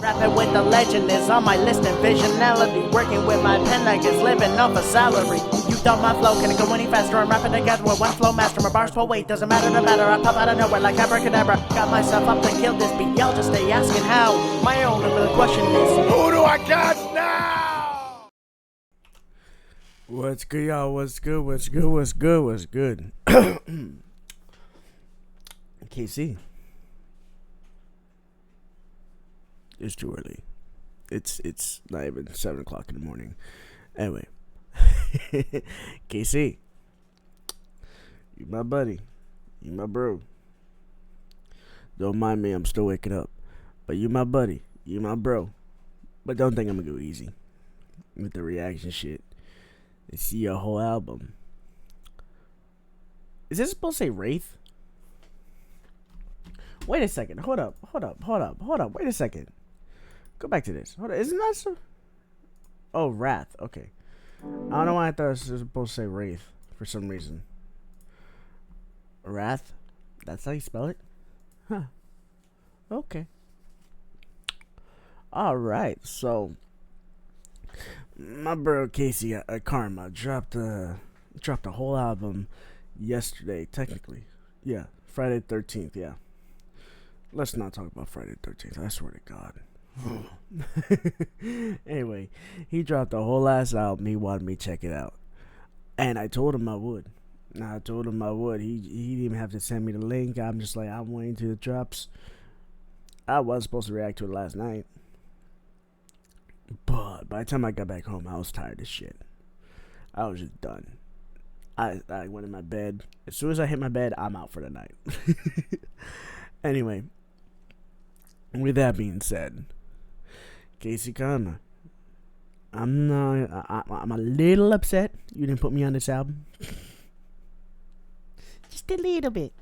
Rapping with the legend is on my list. Envisionality, working with my pen like it's living off a salary. You doubt my flow, can it go any faster? I'm rapping together with one flow master. My bars pull weight, doesn't matter, no matter. I pop out of nowhere like abracadabra. Got myself up to kill this beat, y'all just stay asking how. My only real question is, who do I catch now? What's good, y'all? What's good? What's good? What's good? What's good? KC. It's too early. It's not even 7 o'clock in the morning. Anyway. KC. You my buddy. You my bro. Don't mind me, I'm still waking up. But you my buddy. You my bro. But don't think I'm gonna go easy with the reaction shit. And see your whole album. Is this supposed to say Wraith? Wait a second. Hold up. Wait a second. Go back to this. Hold on. Isn't that so? Oh, Wrath. Okay. I don't know why I thought it was supposed to say Wraith for some reason. Wrath? That's how you spell it? Huh. Okay. Alright, so my bro Casey Karma dropped a whole album yesterday, technically. Yeah, Friday the 13th, yeah. Let's not talk about Friday the 13th, I swear to God. Anyway, he dropped a whole ass album. He wanted me to check it out, and I told him I would. He didn't even have to send me the link. I'm just like, I'm waiting till it drops. I was supposed to react to it last night, but by the time I got back home, I was tired as shit. I was just done. I went in my bed. As soon as I hit my bed, I'm out for the night. Anyway, with that being said, Casey Karma, I'm a little upset you didn't put me on this album. Just a little bit.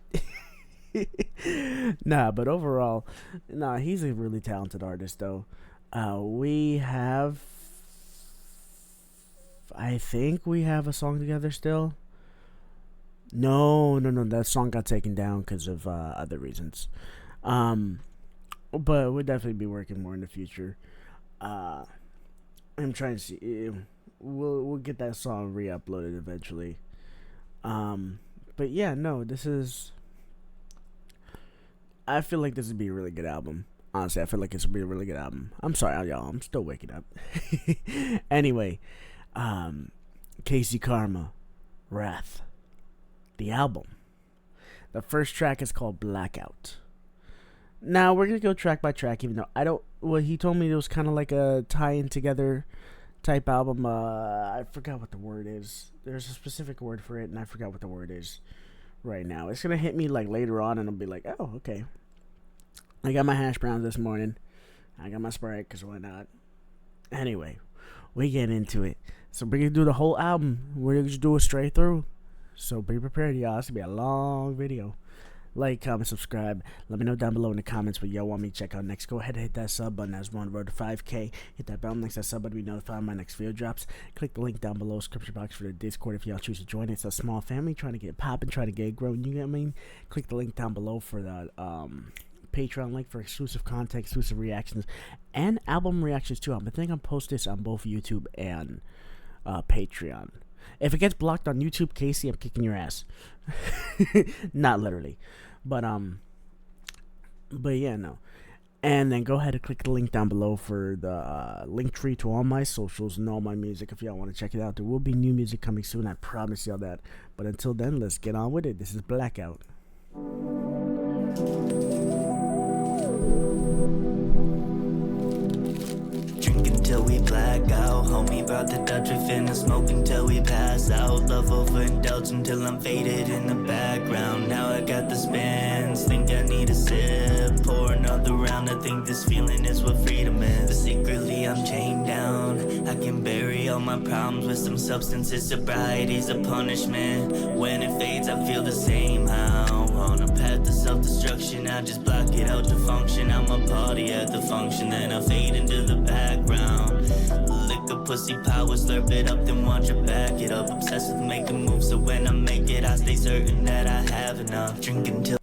But overall, he's a really talented artist though. I think we have a song together still. No, that song got taken down because of other reasons. But we'll definitely be working more in the future. I'm trying to see. We'll get that song re-uploaded eventually. But yeah, no, I feel like this would be a really good album. Honestly, I feel like this would be a really good album. I'm sorry, y'all. I'm still waking up. Anyway, Casey Karma, Wrath, the album. The first track is called Blackout. Now, we're going to go track by track, even though he told me it was kind of like a tie-in together type album. I forgot what the word is. There's a specific word for it, and I forgot what the word is right now. It's going to hit me like later on, and I'll be like, oh, okay. I got my hash browns this morning. I got my Sprite, because why not? Anyway, we get into it. So we're going to do the whole album. We're going to just do it straight through. So be prepared, y'all. It's going to be a long video. Like, comment, subscribe. Let me know down below in the comments what y'all want me to check out next. Go ahead and hit that sub button as we're on the road to 5K. Hit that bell next to that sub button to be notified when my next video drops. Click the link down below, description box for the Discord if y'all choose to join. It's a small family trying to get popping, trying to get growing. You get what I mean? Click the link down below for the Patreon link for exclusive content, exclusive reactions, and album reactions too. I think I'm post this on both YouTube and Patreon. If it gets blocked on YouTube, Casey, I'm kicking your ass. Not literally. But yeah, no. And then go ahead and click the link down below for the link tree to all my socials and all my music if y'all want to check it out. There will be new music coming soon, I promise y'all that. But until then, let's get on with it. This is Blackout. Till we black out, homie brought the Dutch, we finna smoke until we pass out. Love overindulge until I'm faded in the background. Now I got the spins, think I need a sip. Pour another round, I think this feeling is what freedom is. But secretly I'm chained down, I can bury all my problems with some substances. Sobriety's a punishment, when it fades I feel the same. How on a path to self-destruction, I just block it out to function. I'm a party at the function, then I fade into the background. Liquor, pussy, power, slurp it up, then watch it back it up. Obsessed with making moves, so when I make it, I stay certain that I have enough. Drinking till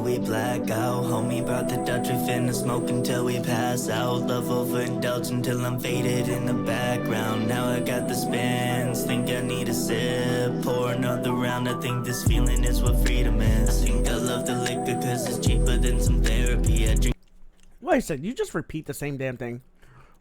we black out, homie brought the Dutch, we finna smoke until we pass out. Love overindulge until I'm faded in the background. Now I got the spins, think I need a sip. Pour another round, I think this feeling is what freedom is. I think I love the liquor cause it's cheaper than some therapy. I drink Wait a second, you just repeat the same damn thing.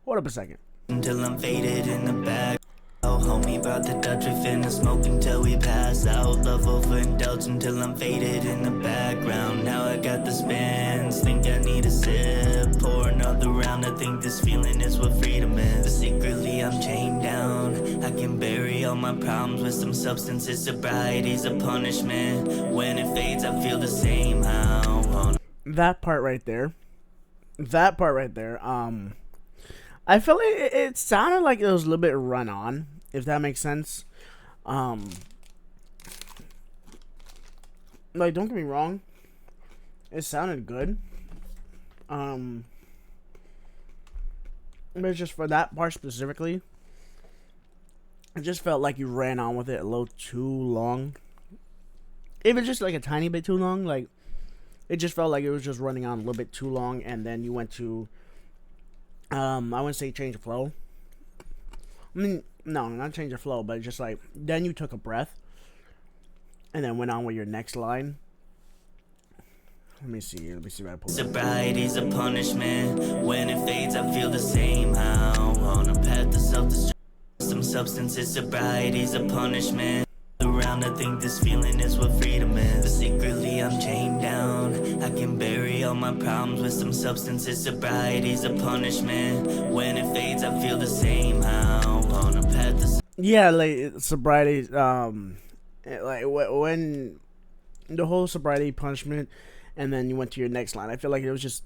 Hold up a second. until I'm faded in the back. Oh, homie, brought the Dutch, we finna smoke until we pass out. Love overindulge until I'm faded in the background. Now I got the spins, think I need a sip. Pour another round, I think this feeling is what freedom is. But secretly I'm chained down, I can bury all my problems with some substances. Sobriety's a punishment, when it fades I feel the same how. That part right there. I feel like it sounded like it was a little bit run on, if that makes sense. Like, don't get me wrong, it sounded good. But it's just for that part specifically, it just felt like you ran on with it a little too long. Even just like a tiny bit too long, like it just felt like it was just running on a little bit too long, and then you went to I wouldn't say change of flow. I mean, no, not change of flow, but just like then you took a breath and then went on with your next line. Let me see what I pull up. Sobriety's a punishment, when it fades I feel the same how. On a path to self-destruction, some substances. Sobriety's a punishment. Around, I think this feeling is what freedom is. But secretly I'm chained down, I can bury all my problems with some substances. Sobriety's a punishment, when it fades I feel the same how. On a path to Yeah, like sobriety, like when the whole sobriety punishment, and then you went to your next line. I feel like it was just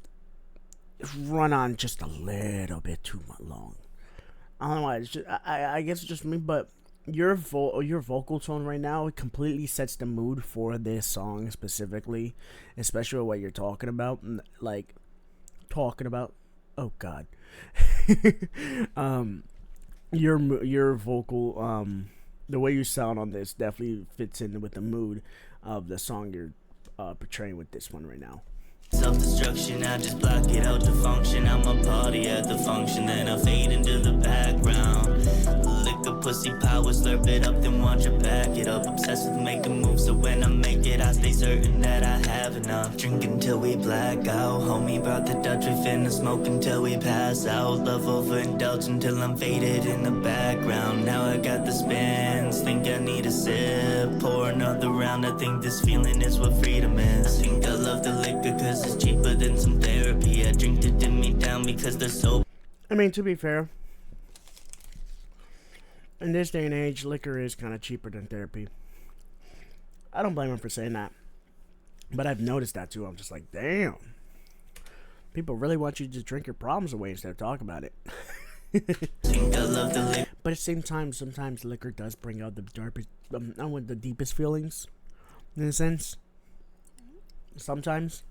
run on just a little bit too long. I don't know why. It's just, I guess it's just me, but your vocal tone right now completely sets the mood for this song specifically, especially what you're talking about. Like oh god, your vocal, the way you sound on this definitely fits in with the mood of the song you're portraying with this one right now. self-destruction, I just block it out to function. I'm a party at the function, then I fade into the background. Liquor, pussy, power, slurp it up, then watch it back it up. Obsessed with making moves, so when I make it, I stay certain that I have enough. Drink until we black out, homie brought the Dutch, we finna smoke until we pass out. Love overindulge until I'm faded in the background. Now I got the spins, think I need a sip. Pour another round, I think this feeling is what freedom is. I think I love the liquor cause it's cheaper than some therapy. I drink to dim me down because they're so. I mean, to be fair, in this day and age, liquor is kind of cheaper than therapy. I don't blame him for saying that. But I've noticed that too. I'm just like, damn. People really want you to drink your problems away instead of talk about it. But at the same time, sometimes liquor does bring out the darkest, the deepest feelings, in a sense. Sometimes.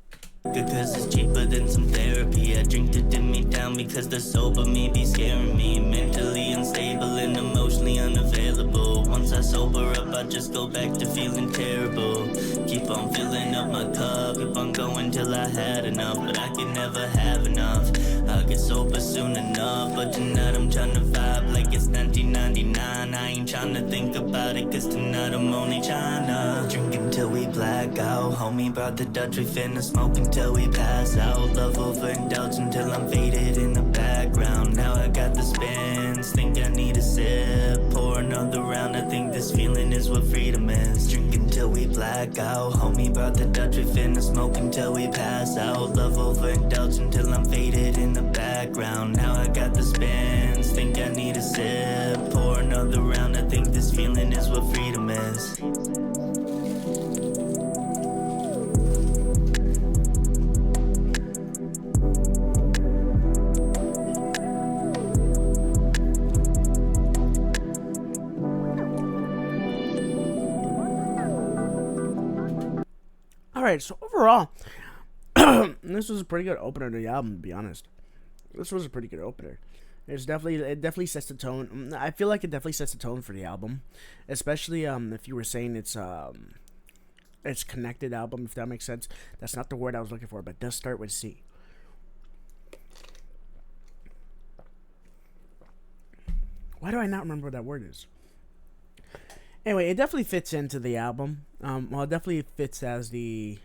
Because it's cheaper than some therapy. I drink to dim me down because the sober me be scaring me. Mentally unstable and emotionally unavailable. Once I sober up, I just go back to feeling terrible. Keep on filling up my cup, keep on going till I had enough. But I can never have enough. I'll get sober soon enough, but tonight I'm trying to vibe like it's 1999. I ain't trying to think about it, cause tonight I'm only trying to drink until we black out. Homie brought the Dutch, we finna smoke until we pass out. Love overindulge until I'm faded in the background. Now I got the spins, think I need a sip. Pour another round, I think this feeling is what freedom is. Drink until we black out. Homie brought the Dutch, we finna smoke until we pass out. Love overindulge until I'm faded in the background. Now I got the spins, think I need a sip. Pour another round, I think this feeling is what freedom is. Alright, so overall, this was a pretty good opener to the album, to be honest. This was a pretty good opener. It definitely sets the tone. I feel like it definitely sets the tone for the album, especially if you were saying it's connected album, if that makes sense. That's not the word I was looking for, but it does start with C. Why do I not remember what that word is? Anyway, it definitely fits into the album. Well, it definitely fits as the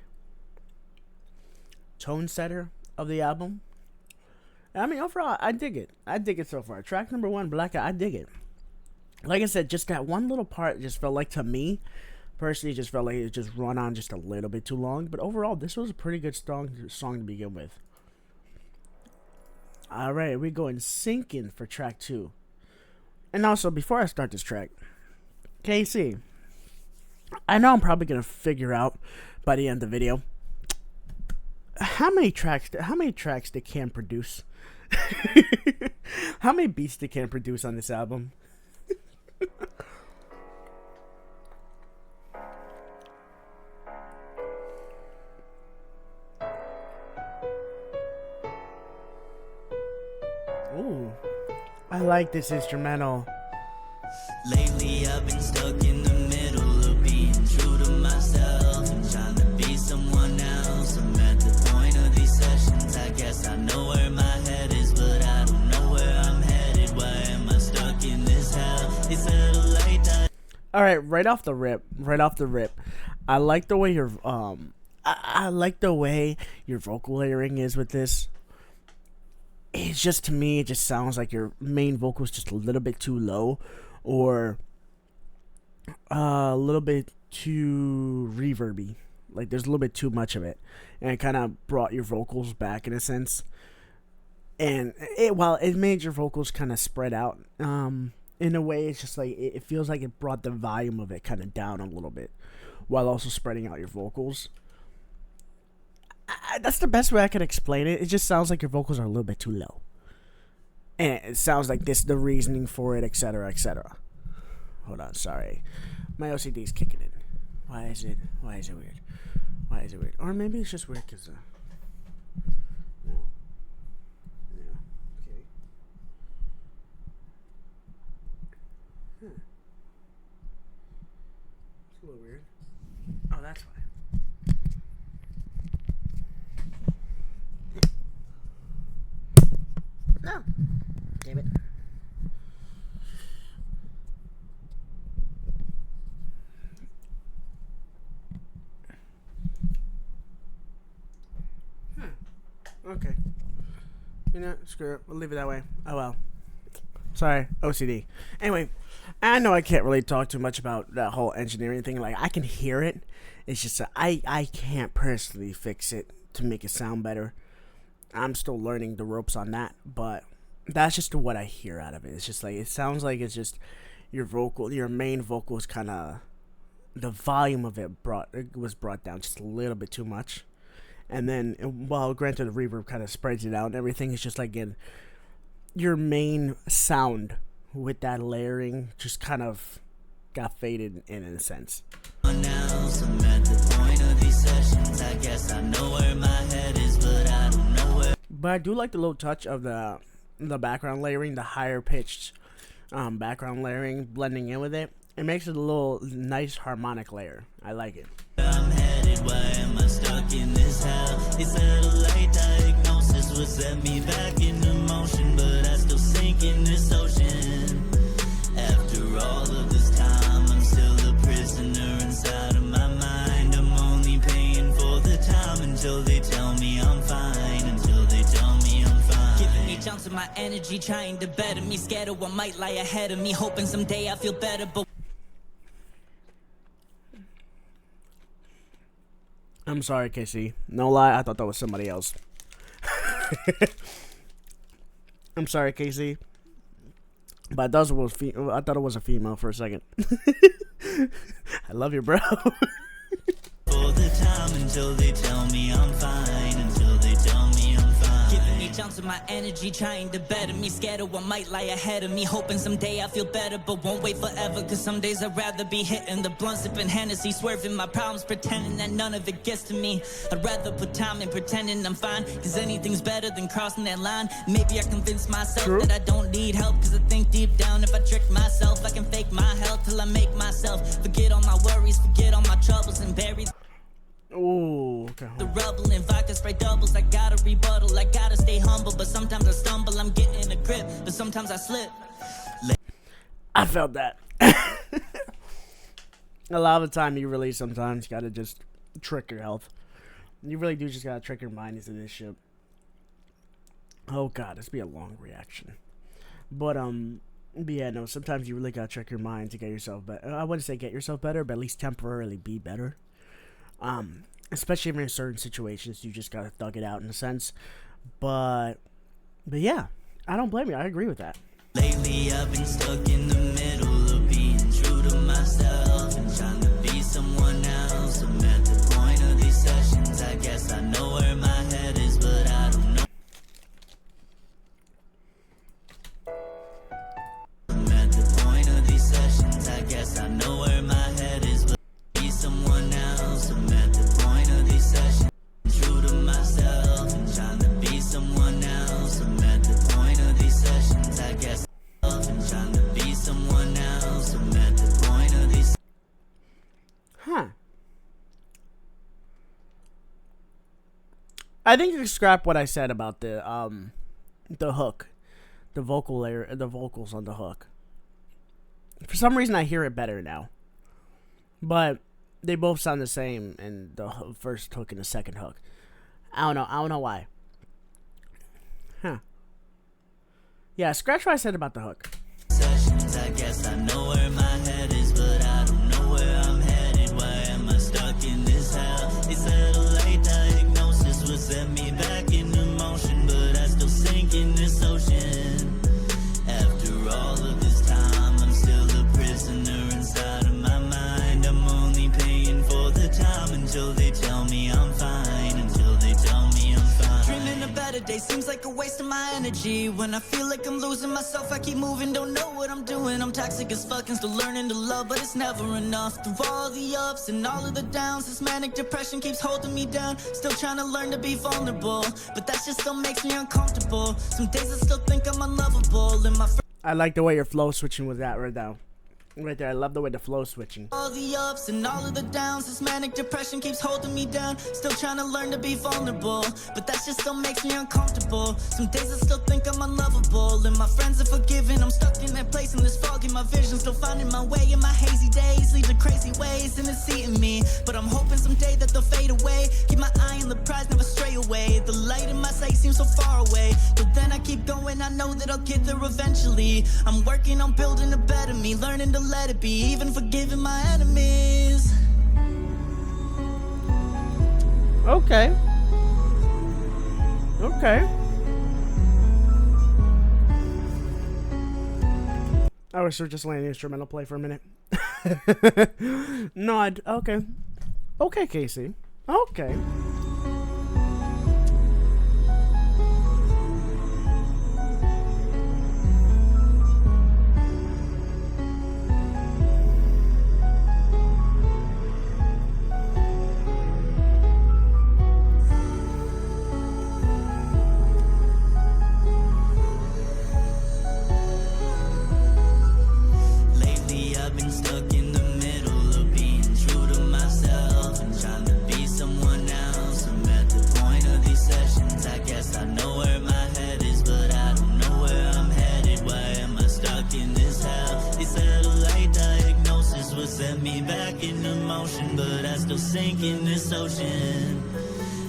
tone setter of the album. I mean, overall, I dig it. I dig it so far. Track number 1, Black Eye, I dig it. Like I said, just that one little part just felt like, to me, personally, just felt like it just run on just a little bit too long. But overall, this was a pretty good song to begin with. Alright, we're going Sinking for track 2. And also, before I start this track, KC, I know I'm probably going to figure out by the end of the video how many tracks they can produce. How many beats they can produce on this album. Ooh, I like this instrumental. Lately I've been stuck in the middle of being true to myself and trying to be someone else. I'm at the point of these sessions, I guess I know where my head is, but I don't know where I'm headed. Why am I stuck in this hell? They said a late night. Alright, right off the rip, I like the way your I like the way your vocal layering is with this. It's just, to me, it just sounds like your main vocal is just a little bit too low, or a little bit too reverby. Like, there's a little bit too much of it, and it kind of brought your vocals back in a sense. And while it made your vocals kind of spread out, in a way, it's just like it feels like it brought the volume of it kind of down a little bit, while also spreading out your vocals. That's the best way I can explain it. It just sounds like your vocals are a little bit too low. And it sounds like this, the reasoning for it, etc., etc. Hold on, sorry. My OCD is kicking in. Why is it weird? Why is it weird? Or maybe it's just weird because, no. Yeah, okay. It's a little weird. Oh, that's why. No. Damn it. Okay. You know, screw it. We'll leave it that way. Oh well. Sorry, OCD. Anyway, I know I can't really talk too much about that whole engineering thing. Like, I can hear it. It's just that I can't personally fix it to make it sound better. I'm still learning the ropes on that, but that's just what I hear out of it. It's just like, it sounds like it's just your main vocal is kind of, the volume of it was brought down just a little bit too much. And then, while granted the reverb kind of spreads it out and everything, it's just like your main sound with that layering just kind of got faded in a sense. But I do like the little touch of the background layering, the higher pitched background layering blending in with it. It makes it a little nice harmonic layer. I like it. I'm headed, why am I stuck in this hell? They said a late diagnosis would set me back into motion, but I still sink in this ocean. After all of this time, I'm still a prisoner inside of my mind. I'm only paying for the time until they tell me I'm fine. Until they tell me I'm fine. Giving each ounce of my energy, trying to better me. Scared of what might lie ahead of me, hoping someday I feel better, but I'm sorry, KC. No lie, I thought that was somebody else. I'm sorry, KC. But I thought it was a female for a second. I love you, bro. For the time until they tell me I'm fine. Until they tell me I'm fine. Giving each ounce of my energy, trying to better me. Scared of what might lie ahead of me, hoping someday I feel better, but won't wait forever. Cause some days I'd rather be hitting the blunt, sipping Hennessy, swerving my problems, pretending that none of it gets to me. I'd rather put time in pretending I'm fine, cause anything's better than crossing that line. Maybe I convince myself that I don't need help, cause I think deep down if I trick myself I can fake my health till I make myself forget all my worries, forget all my troubles and bury Ooh, okay. The rubble and vodka spray doubles. I gotta rebuttal, I gotta stay humble, but sometimes I stumble. I'm getting a grip, but sometimes I slip. I felt that. A lot of the time, you really sometimes gotta just trick your health. You really do just gotta trick your mind into this shit. Oh god, this be a long reaction. But yeah, no, sometimes you really gotta trick your mind to get yourself better. I wouldn't say get yourself better, but at least temporarily be better. Especially if in certain situations, you just gotta thug it out in a sense. But yeah, I don't blame you. I agree with that. Lately I've been stuck in the middle of being true to myself and trying to be someone else. I'm at the point of these sessions, I guess I know where my head is, but I don't know. I'm at the point of these sessions, I guess I know where my head is, but be someone else. I'm at the point of these sessions, true to myself and trying to be someone else. I'm at the point of these sessions, I guess and trying to be someone else. I'm at the point of these. Huh. I think you scrap what I said about the hook, the vocal layer, the vocals on the hook. For some reason, I hear it better now. But they both sound the same in the first hook and the second hook. I don't know why. Huh. Yeah, scratch what I said about the hook. Sessions, I guess I know where my head is, but I don't know where I'm headed. Why am I stuck in this hell? They said a late diagnosis would set me back into motion, but I still sink in this ocean. After all of this time, I'm still a prisoner inside of my mind. I'm only paying for the time until they tell me I'm fine. Until they tell me I'm fine. Dreaming a better day seems like a waste of my energy. When I feel like I'm losing myself, I keep moving, don't know what I'm doing. I'm toxic as fuck and still learning to love, but it's never enough. Through all the ups and all of the downs, this manic depression keeps holding me down. Still trying to learn to be vulnerable, but that just still makes me uncomfortable. Some days I still think I'm unlovable, and my I like the way your flow switching with that right now. Right there, I love the way the flow switching. all the ups and all of the downs, this manic depression keeps holding me down. Still trying to learn to be vulnerable, but that just still makes me uncomfortable. Some days I still think I'm unlovable, and my friends are forgiving. I'm stuck in that place in this fog in my vision, still finding my way in my hazy days, lead to crazy ways, and it's eating me. But I'm hoping someday that they'll fade away. Keep my eye on the prize, never stray away. The light in my sight seems so far away, but then I keep going. I know that I'll get there eventually. I'm working on building a better me, learning to let it be, even forgiving my enemies. Okay. Okay. I wish we were just letting the instrumental play for a minute. No, okay. Okay, Casey. Okay. Set me back into motion, but I still sink in this ocean.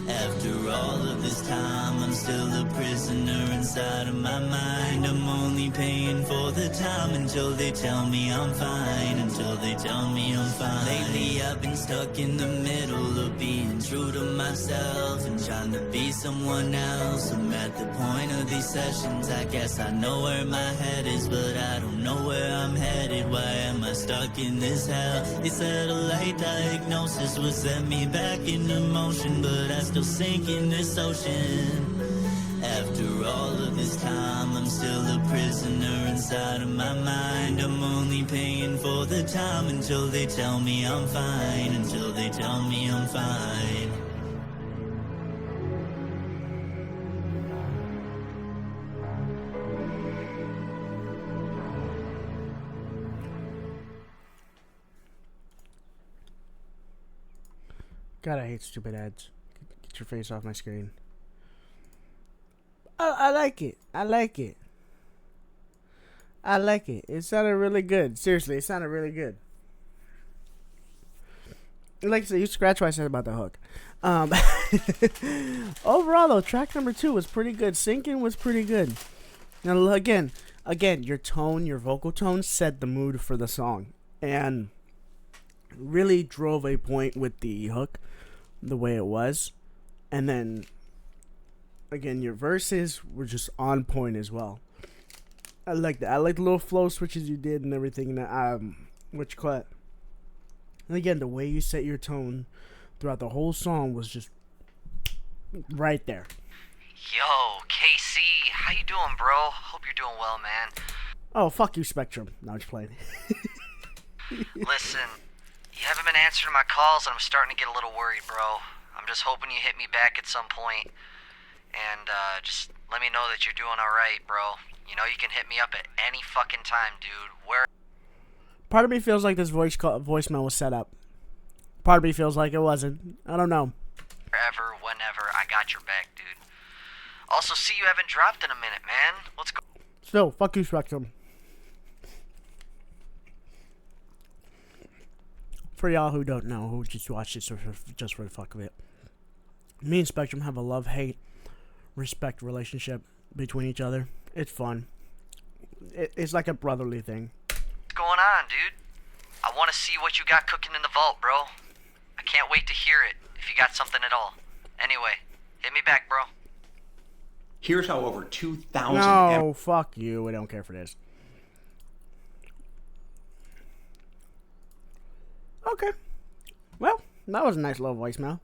After all of this time, I'm still a prisoner inside of my mind. I'm only paying for the time until they tell me I'm fine. Until they tell me I'm fine. Lately I've been stuck in the middle of being true to myself and trying to be someone else. I'm at the point of these sessions, I guess I know where my head is, but I don't know where I'm headed. Why am I stuck in this hell? They said a late diagnosis would set me back into motion, but I still sink in this ocean. After all of this time, I'm still a prisoner inside of my mind. I'm only paying for the time until they tell me I'm fine. Until they tell me I'm fine. God, I hate stupid ads. Get your face off my screen. I like it. I like it. I like it. It sounded really good. Seriously, it sounded really good. Like I said, you scratch what I said about the hook. Overall, though, track number 2 was pretty good. Sinking was pretty good. Now, again, your tone, your vocal tone set the mood for the song. And really drove a point with the hook the way it was. And then, again, your verses were just on point as well. I like that. I like the little flow switches you did and everything. Which cut. And again, the way you set your tone throughout the whole song was just right there. Yo, KC, how you doing, bro? Hope you're doing well, man. Oh, fuck you, Spectrum. No, I'm just playing. Listen, you haven't been answering my calls, and I'm starting to get a little worried, bro. I'm just hoping you hit me back at some point, and just let me know that you're doing all right, bro. You know you can hit me up at any fucking time, dude. Part of me feels like this voicemail was set up. Part of me feels like it wasn't. I don't know. Wherever, whenever, I got your back, dude. Also, see you haven't dropped in a minute, man. Let's go. Still, fuck you, Spectrum. For y'all who don't know, who just watched this just for the fuck of it, me and Spectrum have a love-hate, respect relationship between each other. It's fun. It's like a brotherly thing. What's going on, dude? I want to see what you got cooking in the vault, bro. I can't wait to hear it, if you got something at all. Anyway, hit me back, bro. Here's how over 2,000... No, fuck you. I don't care for this. Okay. Well, that was a nice little voicemail.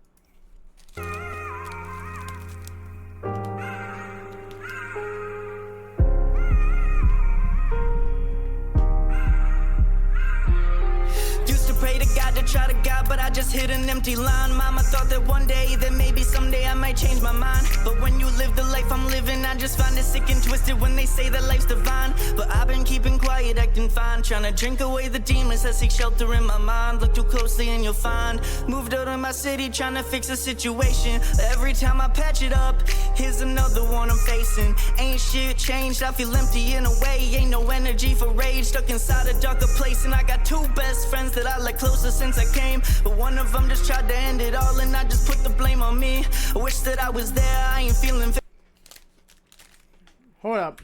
Try to God, but I just hit an empty line. Mama thought that one day, that maybe someday I might change my mind. But when you live the life I'm living, I just find it sick and twisted when they say that life's divine. But I've been keeping quiet, acting fine, trying to drink away the demons that seek shelter in my mind. Look too closely and you'll find. Moved out of my city, trying to fix a situation. Every time I patch it up, here's another one I'm facing. Ain't shit changed, I feel empty in a way. Ain't no energy for rage, stuck inside a darker place. And I got 2 best friends that I like closer since I came, but one of them just tried to end it all, and I just put the blame on me. I wish that I was there, I ain't feeling. Hold up,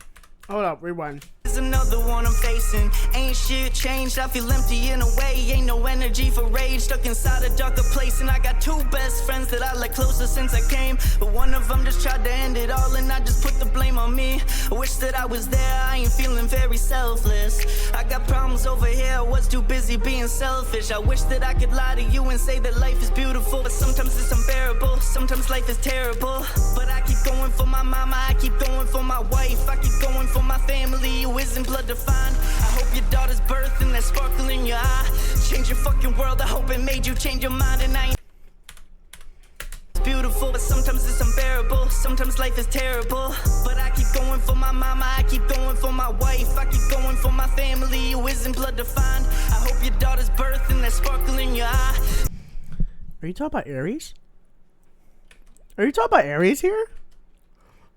rewind. There's another one I'm facing. Ain't shit changed, I feel empty in a way. Ain't no energy for rage, stuck inside a darker place. And I got 2 best friends that I like closer since I came, but one of them just tried to end it all, and I just put the blame on me. I wish that I was there, I ain't feeling very selfless. I got problems over here, I was too busy being selfish. I wish that I could lie to you and say that life is beautiful, but sometimes it's unbearable, sometimes life is terrible. But I keep going for my mama, I keep going for my wife, I keep going for my family who isn't blood defined. I hope your daughter's birth and that sparkle in your eye change your fucking world. I hope it made you change your mind. And I ain't beautiful, but sometimes it's unbearable, sometimes life is terrible. But I keep going for my mama, I keep going for my wife, I keep going for my family who isn't blood defined. I hope your daughter's birth and that sparkle in your eye. Are you talking about Aries? Are you talking about Aries here?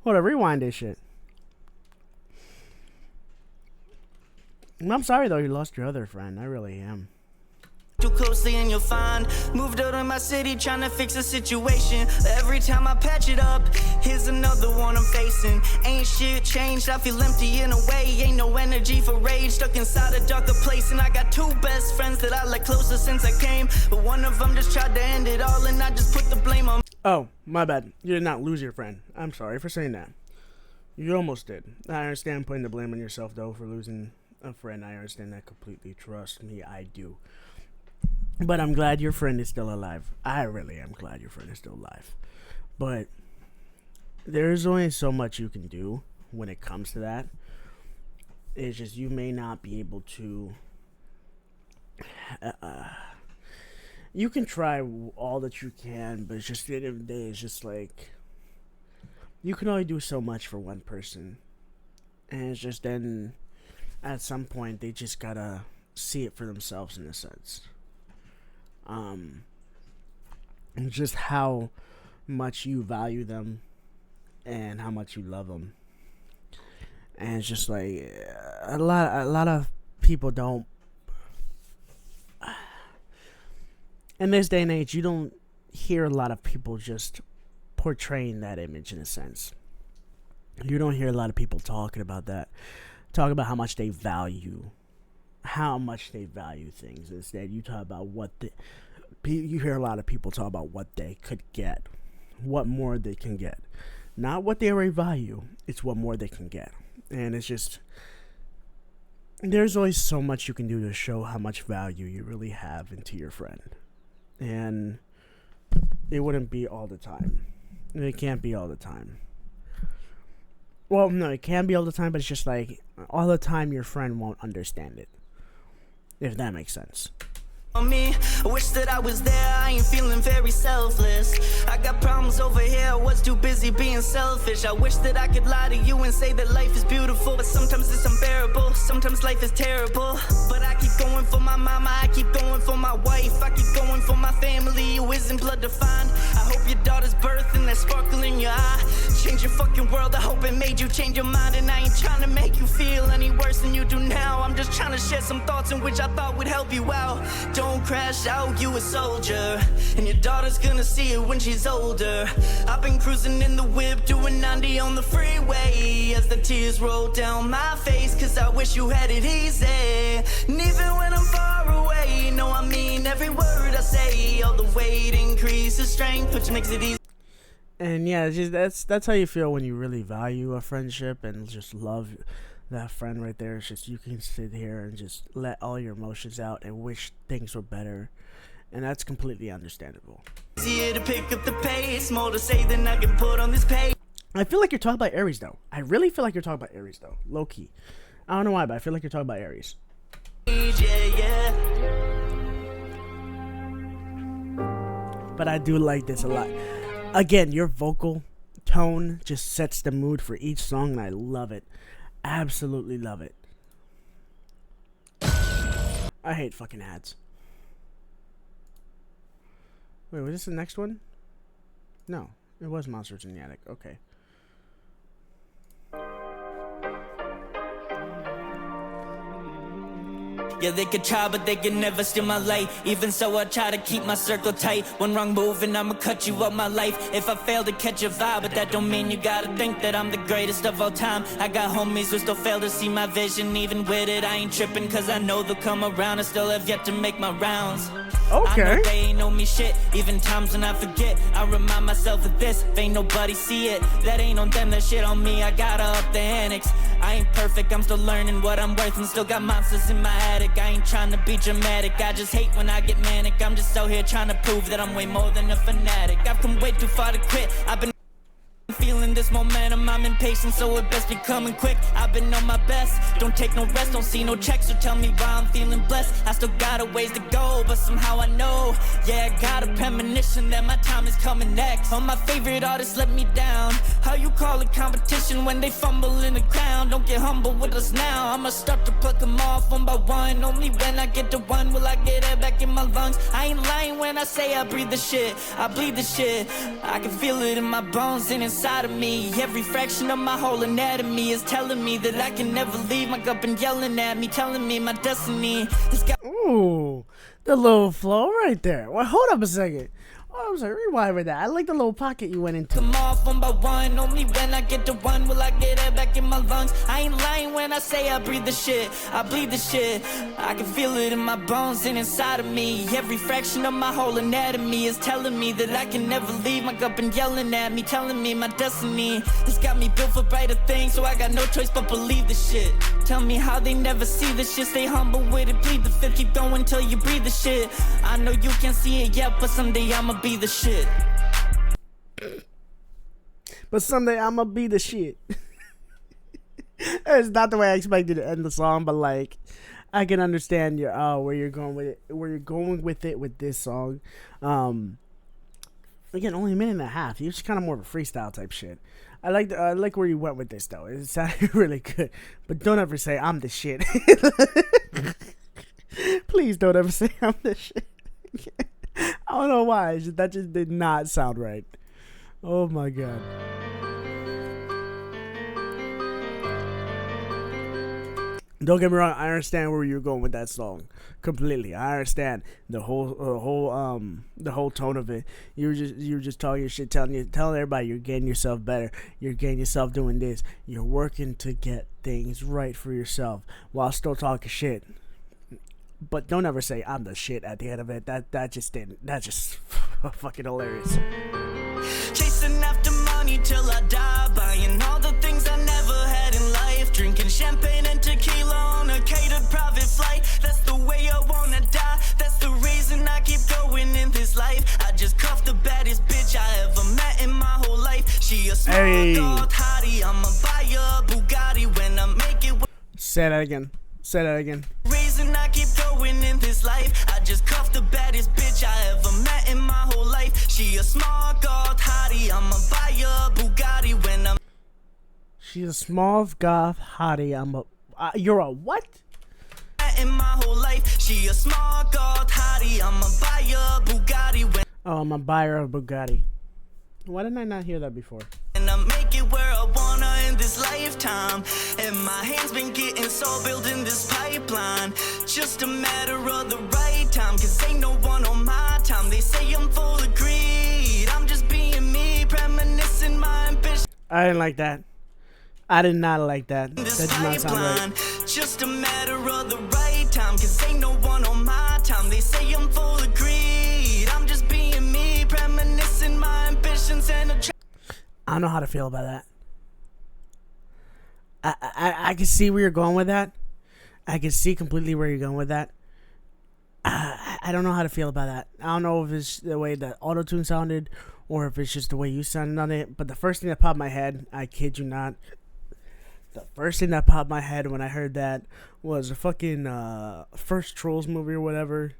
Hold on, rewind this shit. I'm sorry though you lost your other friend. I really am. Too closely and you'll find. Moved out of my city trying to fix a situation. Every time I patch it up, here's another one I'm facing. Ain't shit changed, I feel empty in a way. Ain't no energy for rage, stuck inside a darker place. And I got 2 best friends that I like closer since I came, but one of them just tried to end it all, and I just put the blame on. Oh, my bad. You did not lose your friend. I'm sorry for saying that. You almost did. I understand putting the blame on yourself though for losing a friend. I understand that completely. Trust me, I do. But I'm glad your friend is still alive. I really am glad your friend is still alive. But there's only so much you can do when it comes to that. It's just you may not be able to... you can try all that you can, but it's just at the end of the day, it's just like... you can only do so much for one person. And it's just then... at some point, they just gotta see it for themselves in a sense. And just how much you value them and how much you love them. And it's just like a lot of people don't. In this day and age, you don't hear a lot of people just portraying that image in a sense. You don't hear a lot of people talking about that, talk about how much they value things. Instead, you talk about you hear a lot of people talk about what they could get, what more they can get, not what they already value. It's what more they can get, and it's just there's always so much you can do to show how much value you really have into your friend, and it wouldn't be all the time. It can't be all the time. Well, no, it can be all the time, but it's just like all the time your friend won't understand it. If that makes sense. Me, I wish that I was there, I ain't feeling very selfless. I got problems over here, I was too busy being selfish. I wish that I could lie to you and say that life is beautiful, but sometimes it's unbearable, sometimes life is terrible. But I keep going for my mama, I keep going for my wife, I keep going for my family who isn't blood defined. I hope your daughter's birth and that sparkle in your eye change your fucking world. I hope it made you change your mind, and I ain't trying to make you feel any worse than you do now. I'm just trying to share some thoughts in which I thought would help you out. Don't crash out, you a soldier, and your daughter's gonna see it when she's older. I've been cruising in the whip, doing 90 on the freeway, as the tears roll down my face, cause I wish you had it easy. And even when I'm far away, no, I mean every word I say. All the weight increases strength, which makes it easy. And yeah, it's just, that's how you feel when you really value a friendship and just love that friend right there. It's just you can sit here and just let all your emotions out and wish things were better, and that's completely understandable. Easier to pick up the pace, more to say than I can put on this page. I feel like you're talking about Aries though. I really feel like you're talking about Aries though, low key. I don't know why, but I feel like you're talking about Aries. Yeah. But I do like this a lot. Again, your vocal tone just sets the mood for each song, and I love it. Absolutely love it. I hate fucking ads. Wait, was this the next one? No, it was Monsters in the Attic. Okay. Yeah, they could try, but they can never steal my light. Even so, I try to keep my circle tight. One wrong move and I'ma cut you up my life. If I fail to catch your vibe, but that don't mean you gotta think that I'm the greatest of all time. I got homies who still fail to see my vision. Even with it, I ain't tripping, cause I know they'll come around. I still have yet to make my rounds. Okay. I know they ain't know me shit. Even times when I forget, I remind myself of this. If ain't nobody see it, that ain't on them, that shit on me. I gotta up the annex. I ain't perfect, I'm still learning what I'm worth, and still got monsters in my attic. I ain't trying to be dramatic, I just hate when I get manic. I'm just out here trying to prove that I'm way more than a fanatic. I've come way too far to quit, I've been feeling this momentum, I'm impatient, so it best be coming quick. I've been on my best, don't take no rest, don't see no checks, so tell me why I'm feeling blessed. I still got a ways to go, but somehow I know, yeah, I got a premonition that my time is coming next. All my favorite artists let me down. How you call it competition when they fumble in the ground? Don't get humble with us now, I'ma start to pluck them off one by one. Only when I get to one will I get air back in my lungs. I ain't lying when I say I breathe the shit, I bleed the shit. I can feel it in my bones and inside of me. Every fraction of my whole anatomy is telling me that I can never leave. My gut been yelling at me, telling me my destiny has got. Ooh, the little flow right there. Well, hold up a second. Oh, I'm sorry, rewind with that. I like the little pocket you went into. Come off one by one, only when I get to one will I get air back in my lungs. I ain't lying when I say I breathe the shit, I bleed the shit. I can feel it in my bones and inside of me. Every fraction of my whole anatomy is telling me that I can never leave. My gut been yelling at me, telling me my destiny has got me built for brighter things, so I got no choice but believe the shit. Tell me how they never see the shit, stay humble with it, plead the fifth, keep going till you breathe the shit. I know you can't see it yet, but someday I'ma be the shit. But someday I'ma be the shit. It's not the way I expected to end the song, but like I can understand your where you're going with it, with this song. Again, only a minute and a half. It's kind of more of a freestyle type shit. I like where you went with this though. It sounded really good. But don't ever say I'm the shit. Please don't ever say I'm the shit. I don't know why. That just did not sound right. Oh my god. Don't get me wrong. I understand where you're going with that song completely. I understand the whole tone of it. You're just talking your shit, telling everybody you're getting yourself better. You're getting yourself doing this. You're working to get things right for yourself while still talking shit. But don't ever say I'm the shit at the end of it. That just fucking hilarious. Chasing after money till I die, buying all the things I never had in life, drinking champagne and tequila on a catered private flight. That's the way I wanna die. That's the reason I keep going in this life. I just cuffed the baddest bitch I ever met in my whole life. She a small gold hottie. I'ma buy her a Bugatti when I make it. Say that again. Say that again. Reason I keep going in this life. I just cuffed the baddest bitch I ever met in my whole life. She a small goth hottie. I'ma buy her a Bugatti when I'm. She's a small goth hottie. You're a what? In my whole life, she a small goth hottie. I'ma buy her a Bugatti when. Oh, I'm a buyer of Bugatti. Why didn't I not hear that before? And I make it where I wanna in this lifetime. And my hands been getting so building this pipeline. Just a matter of the right time. Cause ain't no one on my time. They say I'm full of greed. I'm just being me, reminiscing my ambition. I didn't like that. I did not like that. That did not sound right. Just a matter of the right time. Cause ain't no one on my time. They say I'm full of greed. I'm just being me, reminiscing my ambitions and I don't know how to feel about that. I can see where you're going with that. I can see completely where you're going with that. I don't know how to feel about that. I don't know if it's the way that auto-tune sounded or if it's just the way you sounded on it. But the first thing that popped in my head, I kid you not, the first thing that popped in my head when I heard that was a fucking first Trolls movie or whatever,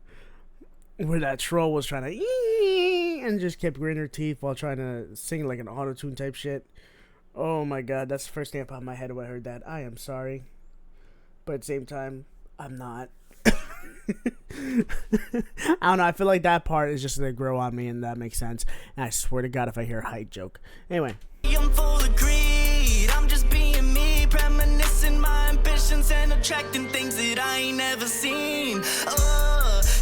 where that troll was trying to and just kept gritting her teeth while trying to sing like an auto-tune type shit. Oh my god, that's the first thing that popped in my head when I heard that. I am sorry, but at the same time, I'm not. I don't know, I feel like that part is just gonna grow on me, and that makes sense. And I swear to god if I hear a height joke. Anyway. I'm full of greed. I'm just being me, reminiscing my ambitions and attracting things that I ain't never seen.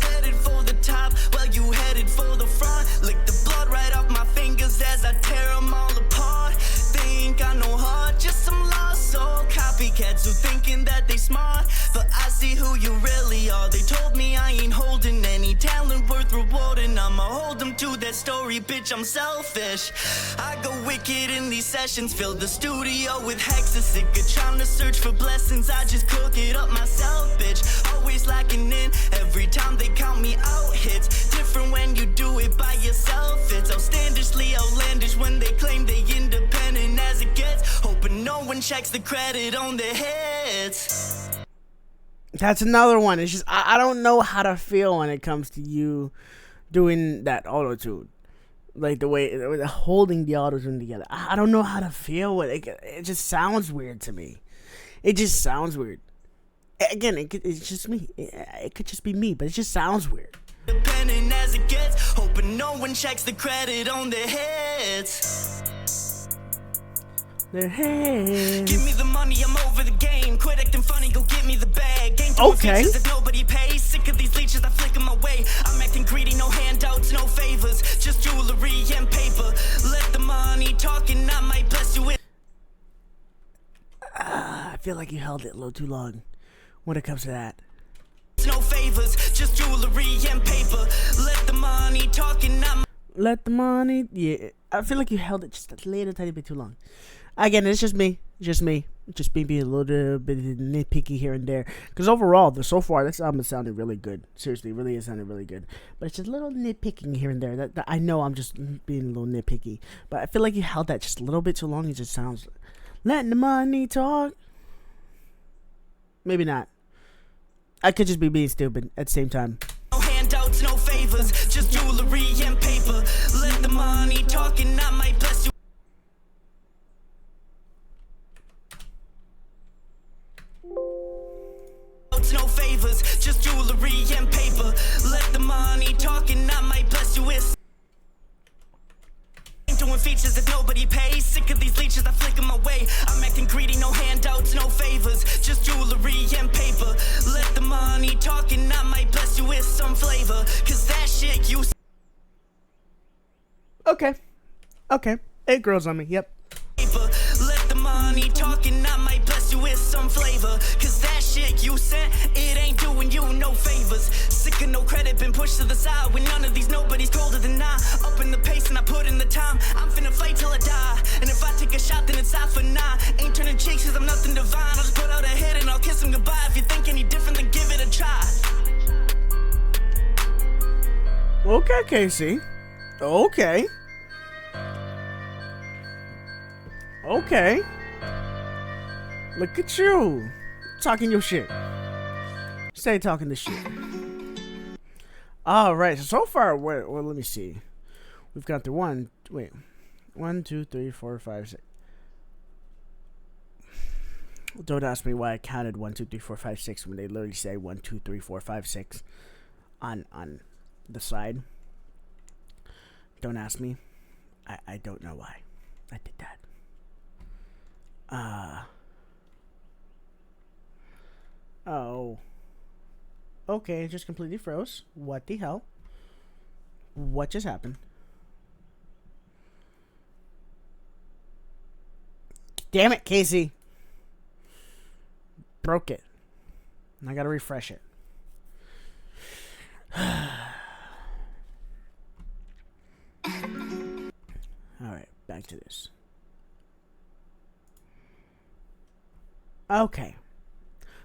Headed for the top while you headed for the front. Lick the blood right off my fingers as I tear them all apart. Think I know hard, just some lost soul copycats who thinking that they smart, but I see who you really are. They told me I ain't holding any talent worth rewarding. I'ma hold them to that story, bitch, I'm selfish. I go wicked in these sessions, fill the studio with hexes. Sick of trying to search for blessings, I just cook it up myself, bitch. Always lacking in, every time they count me out. Hits different when you do it by yourself. It's outstandishly outlandish when they claim they independent as it gets, hoping no one checks the credit on their heads. That's another one. It's just I don't know how to feel when it comes to you doing that auto-tune. Like the way holding the auto-tune together. I don't know how to feel with it. It just sounds weird to me. It just sounds weird. Again, it's just me. It could just be me, but it just sounds weird. Depending as it gets, hoping no one checks the credit on their heads. Their heads. Give me the money, I'm over the game. Quit acting funny, go get me the bag. Ain't doing Okay. features if nobody pays. Sick of these leeches, I flick them away. I'm acting greedy, no handouts, no favors. Just jewelry and paper. Let the money talk and I might bless you with. I feel like you held it a little too long when it comes to that. No favors, just jewelry and paper. Let the money talk and I might. Let the money. Yeah, I feel like you held it just a little tiny bit too long. Again, it's just me. Just me. Just me being a little bit nitpicky here and there. Because overall, so far, this album is sounding really good. Seriously, it really is sounding really good. But it's just a little nitpicking here and there. That I know I'm just being a little nitpicky. But I feel like you held that just a little bit too long. It just sounds. Letting the money talk. Maybe not. I could just be being stupid at the same time. No handouts, no favors, just jewelry and paper. Let the money talk and I might bless you. No favors, just jewelry and paper. Let the money talk and I might bless you with. Ain't doing features if nobody pays. Sick of these leeches, I flick them away. I'm acting greedy, no handouts, no favors, just jewelry and paper. Okay. Okay. It grows on me. Yep. Let the money talking, I might bless you with some flavor. Cause that shit you sent, it ain't doing you no favors. Sick of no credit, been pushed to the side. When none of these nobody's colder than I. Up in the pace and I put in the time. I'm finna fight till I die. And if I take a shot, then it's out for nine. Ain't turning cheeks cause I'm nothing divine. I'll just put out a hit and I'll kiss him goodbye. If you think any different, then give it a try. Okay, Casey. Okay. Okay. Look at you. Talking your shit. Stay talking the shit. Alright, so far, well, let me see. We've got the 1, 2, 3, 4, 5, 6. Don't ask me why I counted 1, 2, 3, 4, 5, 6 when they literally say 1, 2, 3, 4, 5, 6 on the side. Don't ask me. I don't know why I did that. Oh. Okay, it just completely froze. What the hell? What just happened? Damn it, Casey. Broke it. I gotta refresh it. Alright, back to this. Okay.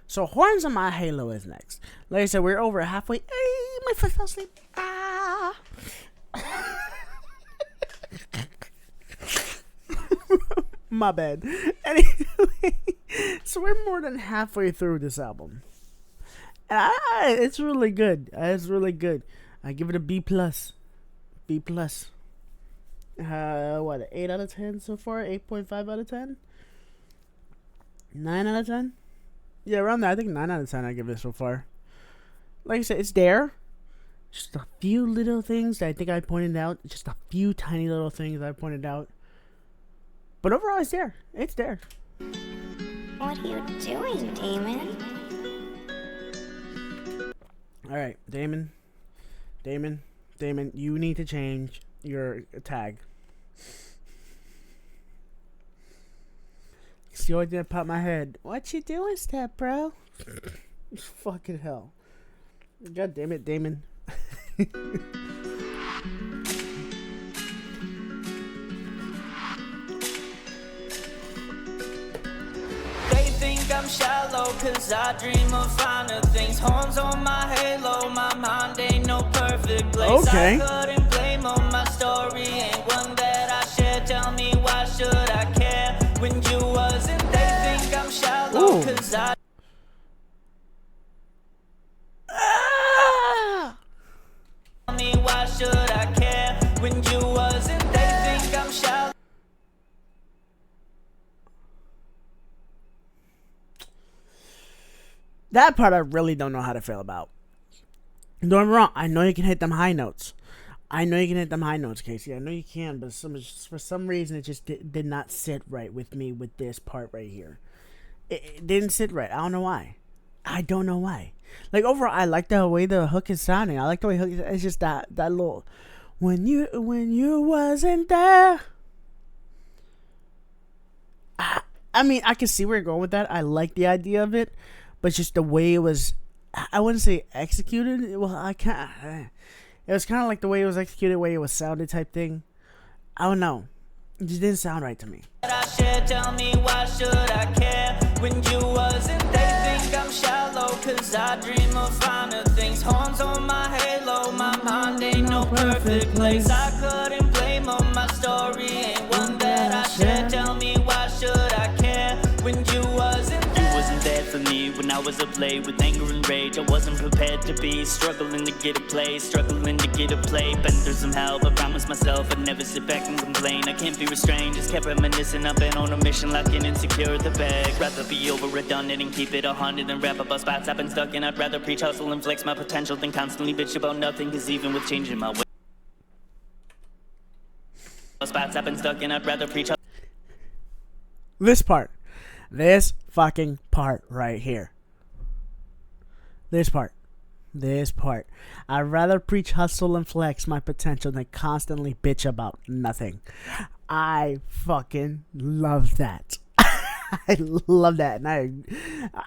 So Horns on My Halo is next. Like I said, we're over halfway. Hey, my foot fell asleep. Ah. My bad. Anyway, so we're more than halfway through this album. And it's really good. It's really good. I give it a B+. B+. What, 8 out of 10 so far? 8.5 out of 10? 9 out of 10? Yeah, around there. I think 9 out of 10 I give it so far. Like I said, it's there. Just a few little things that I think I pointed out. Just a few tiny little things I pointed out. But overall, it's there. It's there. What are you doing, Damon? Alright, Damon, you need to change your tag. See what did pop my head. What you doing, step bro? Fucking hell. God damn it, Damon. I'm shallow, cause I dream of finer things. Horns on my halo, my mind ain't no perfect place. Okay. I couldn't blame on my story, ain't one that I share. Tell me why should I care when you wasn't there? They think I'm shallow, cause I tell me why should I care when you wasn't there? They think I'm shallow. That part I really don't know how to feel about. Don't get me wrong. I know you can hit them high notes. Casey. I know you can, but for some reason it just did not sit right with me with this part right here. It didn't sit right. I don't know why. Like overall, I like the way the hook is sounding. I like the way hook is. It's just that little when you wasn't there. I mean, I can see where you're going with that. I like the idea of it. But just the way it was, I wouldn't say executed. Well, it was kind of like the way it was executed, the way it was sounded type thing. I don't know. It just didn't sound right to me. Tell me why should I care when you wasn't there? They think I'm shallow, cause I dream of finer things. Horns on my halo, my mind ain't no perfect place. I couldn't blame on my story, ain't one that I share. Tell me why should I care when you wasn't there? You wasn't there for me when I was up late with anger and rage. I wasn't prepared to be struggling to get a play, Been through some hell, but promised myself I'd never sit back and complain. I can't be restrained, just kept reminiscing. I've been on a mission, locking insecure at the bag. Rather be over redundant and keep it 100 than rap about spots I've been stuck in. I'd rather preach hustle and flex my potential than constantly bitch about nothing. Cause even with changing my way, spots I've been stuck in, I'd rather preach. This fucking part right here. This part. I'd rather preach hustle and flex my potential than constantly bitch about nothing. I fucking love that. I love that, and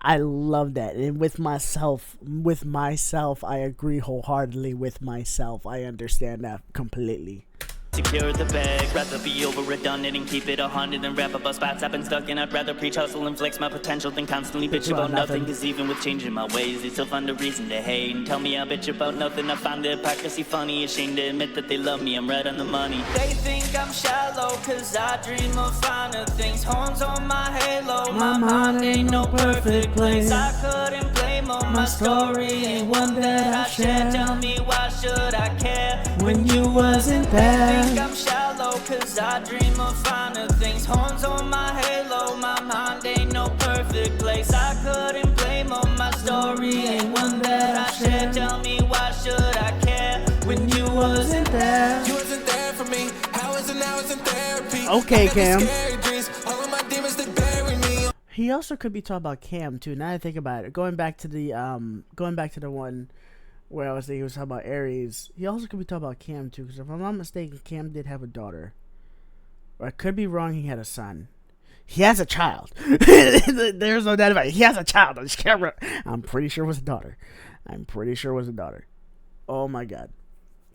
I love that. And with myself, I agree wholeheartedly with myself. I understand that completely. Secure the bag, rather be over redundant and keep it 100 than rap about spots I've been stuck in. I'd rather preach hustle and flex my potential than constantly bitch about nothing. Cause even with changing my ways, they still find a reason to hate and tell me I bitch about nothing. I find the hypocrisy funny, ashamed to admit that they love me, I'm right on the money. They think I'm shallow cause I dream of finer things. Horns on my halo, my mind ain't no perfect place. I couldn't blame on my story, ain't one that I share. Tell me why should I care when you wasn't there? I'm shallow cause I dream of finer things. Horns on my halo, my mind ain't no perfect place. I couldn't blame on my story, ain't one that I share. Tell me why should I care when you wasn't there? You wasn't there for me, hours and hours in therapy. Okay, Cam. Scary dreams, all of my demons they bury me. He also could be talking about Cam too. Now that I think about it, going back to the one where I was thinking he was talking about Aries. He also could be talking about Cam too, because if I'm not mistaken, Cam did have a daughter. Or I could be wrong, he had a son. He has a child. There's no doubt about it. He has a child. I just can't remember. I'm pretty sure it was a daughter. Oh my god.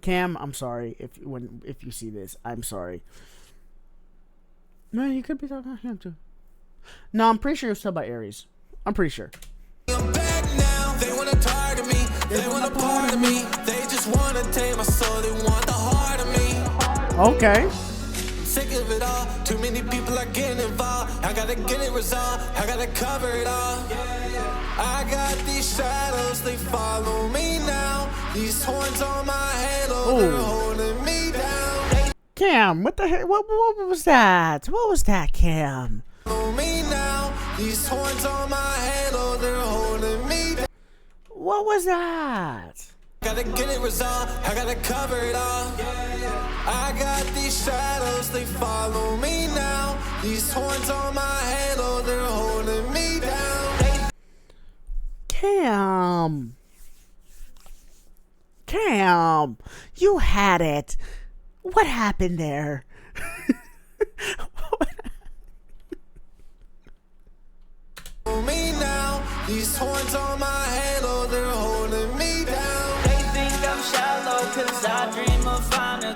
Cam, I'm sorry if you see this. I'm sorry. No, he could be talking about him too. No, I'm pretty sure he was talking about Aries. I'm pretty sure. I'm back now, they wanna target me, they want a part of me, they just wanna take my soul, they want the heart of me. Okay. Sick of it all, too many people are getting involved, I gotta get it resolved, I gotta cover it all. I got these shadows, they follow me now, these horns on my halo, they're holding me down. Cam, what the heck? What was that? What was that, Cam? Follow me now, these horns on my halo, they're holding me down. What was that? Gotta get it resolved, I gotta cover it all. I got these shadows, they follow me now. These horns on my halo, they're holding me down. Cam, you had it. What happened there? Me now, these horns on my halo, they're holding me down. They think I'm shallow cause I dream of finer.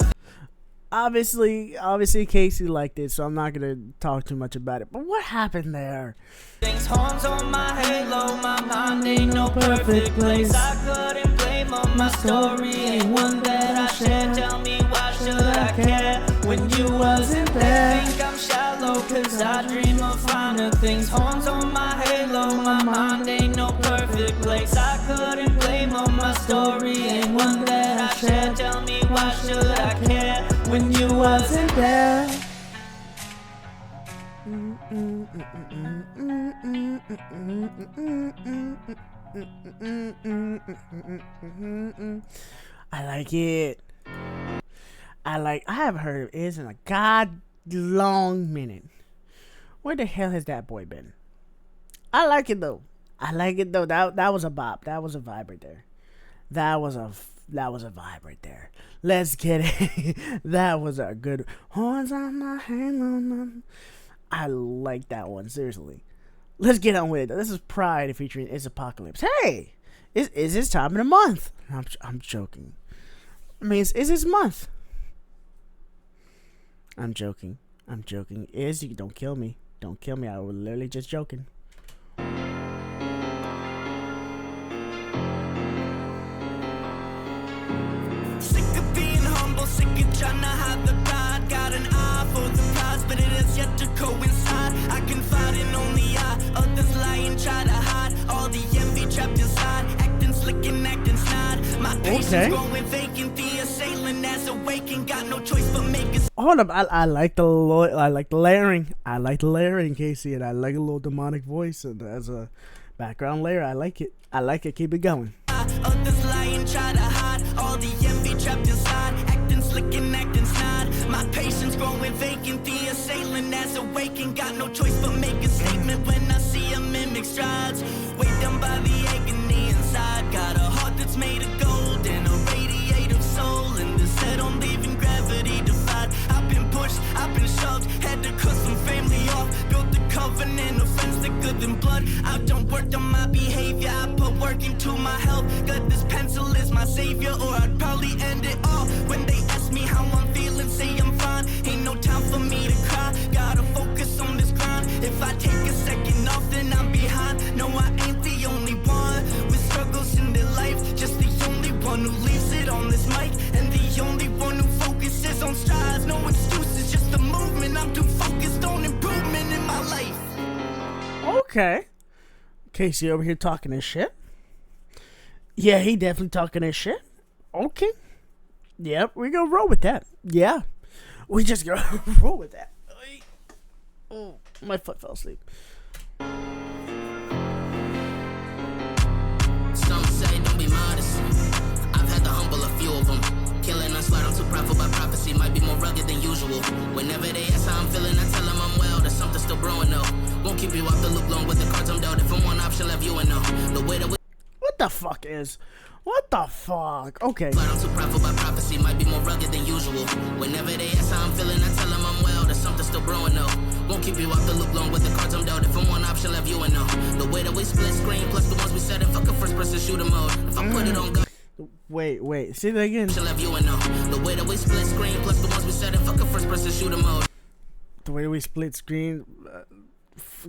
Obviously Casey liked it, so I'm not gonna talk too much about it. But what happened there? Things horns on my halo, my mind ain't no perfect place. I couldn't blame on my story, ain't one that I share. Tell me why should I care when you wasn't there? They think I'm shallow cause I dream of finer things. Horns on my halo, my mind ain't no perfect place. I couldn't blame on my story, ain't one that I share. Tell me why should I care when you wasn't there? I like it. I haven't heard of it in a god long minute. Where the hell has that boy been? I like it though. That was a bop. That was a vibe right there. That was a vibe right there. Let's get it. That was a good horns on my halo. I like that one, seriously. Let's get on with it. This is Pride featuring It's Apocalypse. Hey, is this time of the month? I'm joking. I mean, it's this month. I'm joking. Don't kill me. Don't kill me. I was literally just joking. Sick of being humble, sick of trying to hide the pride. Got an eye for the prize, but it has yet to coincide. I can fight in only I, others lie and try to hide. All the envy trapped inside, acting slick and acting snide. My patience growing vacant, the assailant has awakened. Got no choice but make it. Hold up, I like the layering. I like the layering, Casey, and I like a little demonic voice and as a background layer. I like it. Keep it going. Others lie and try to hide. All the envy trapped inside, acting slick and acting snide. My patience growing vacant, the assailant has awakened. Got no choice but make a statement when I see a mimic strides. Weighed down by the agony inside. Got a heart that's heart's made of gold and a radiative soul. And this head on leaving gravity defied. I've been pushed, I've been shoved, had to cut some family off. Built the covenant of friends thicker than blood. I've done work on my behavior, I put work into my health. Got this pencil as my savior, or I'd probably end it all. When they ask me how I'm feeling, say I'm fine. Ain't no time for me to cry, gotta focus on this grind. If I take a second off, then I'm behind. No, I ain't the only one with struggles in their life. Just the only one who leaves it on this mic, and the only one who focuses on strides. No excuses, just the movement. I'm too focused on improvement in my life. Okay. Casey over here talking his shit. Yeah, he definitely talking his shit. Okay. Yep, we gonna roll with that. Yeah. We just gonna roll with that. Oh, my foot fell asleep. Some say don't be modest. I've had to humble a few of them. Killing and slide, I'm too prideful by prophecy. Might be more rugged than usual. Whenever they ask how I'm feeling, I tell them I'm well. There's something still brewing though. Won't keep you off the loop long with the cards I'm dealt. If I'm one option, left you and no. The way that we What the fuck is? What the fuck? Okay. slide, I'm too prideful by prophecy. Might be more rugged than usual. Whenever they ask how I'm feeling, I tell them I'm well. There's something still brewing though. Won't keep you off the loop long with the cards I'm dealt. If I'm one option, left you and no. The way that we split screen plus the ones we set in fuck a first person shooter mode. If I put it on God. Wait. Say that again. Left you and no. The way that we split screen plus the ones we set in fuck a first person shooter mode. The way we split screen,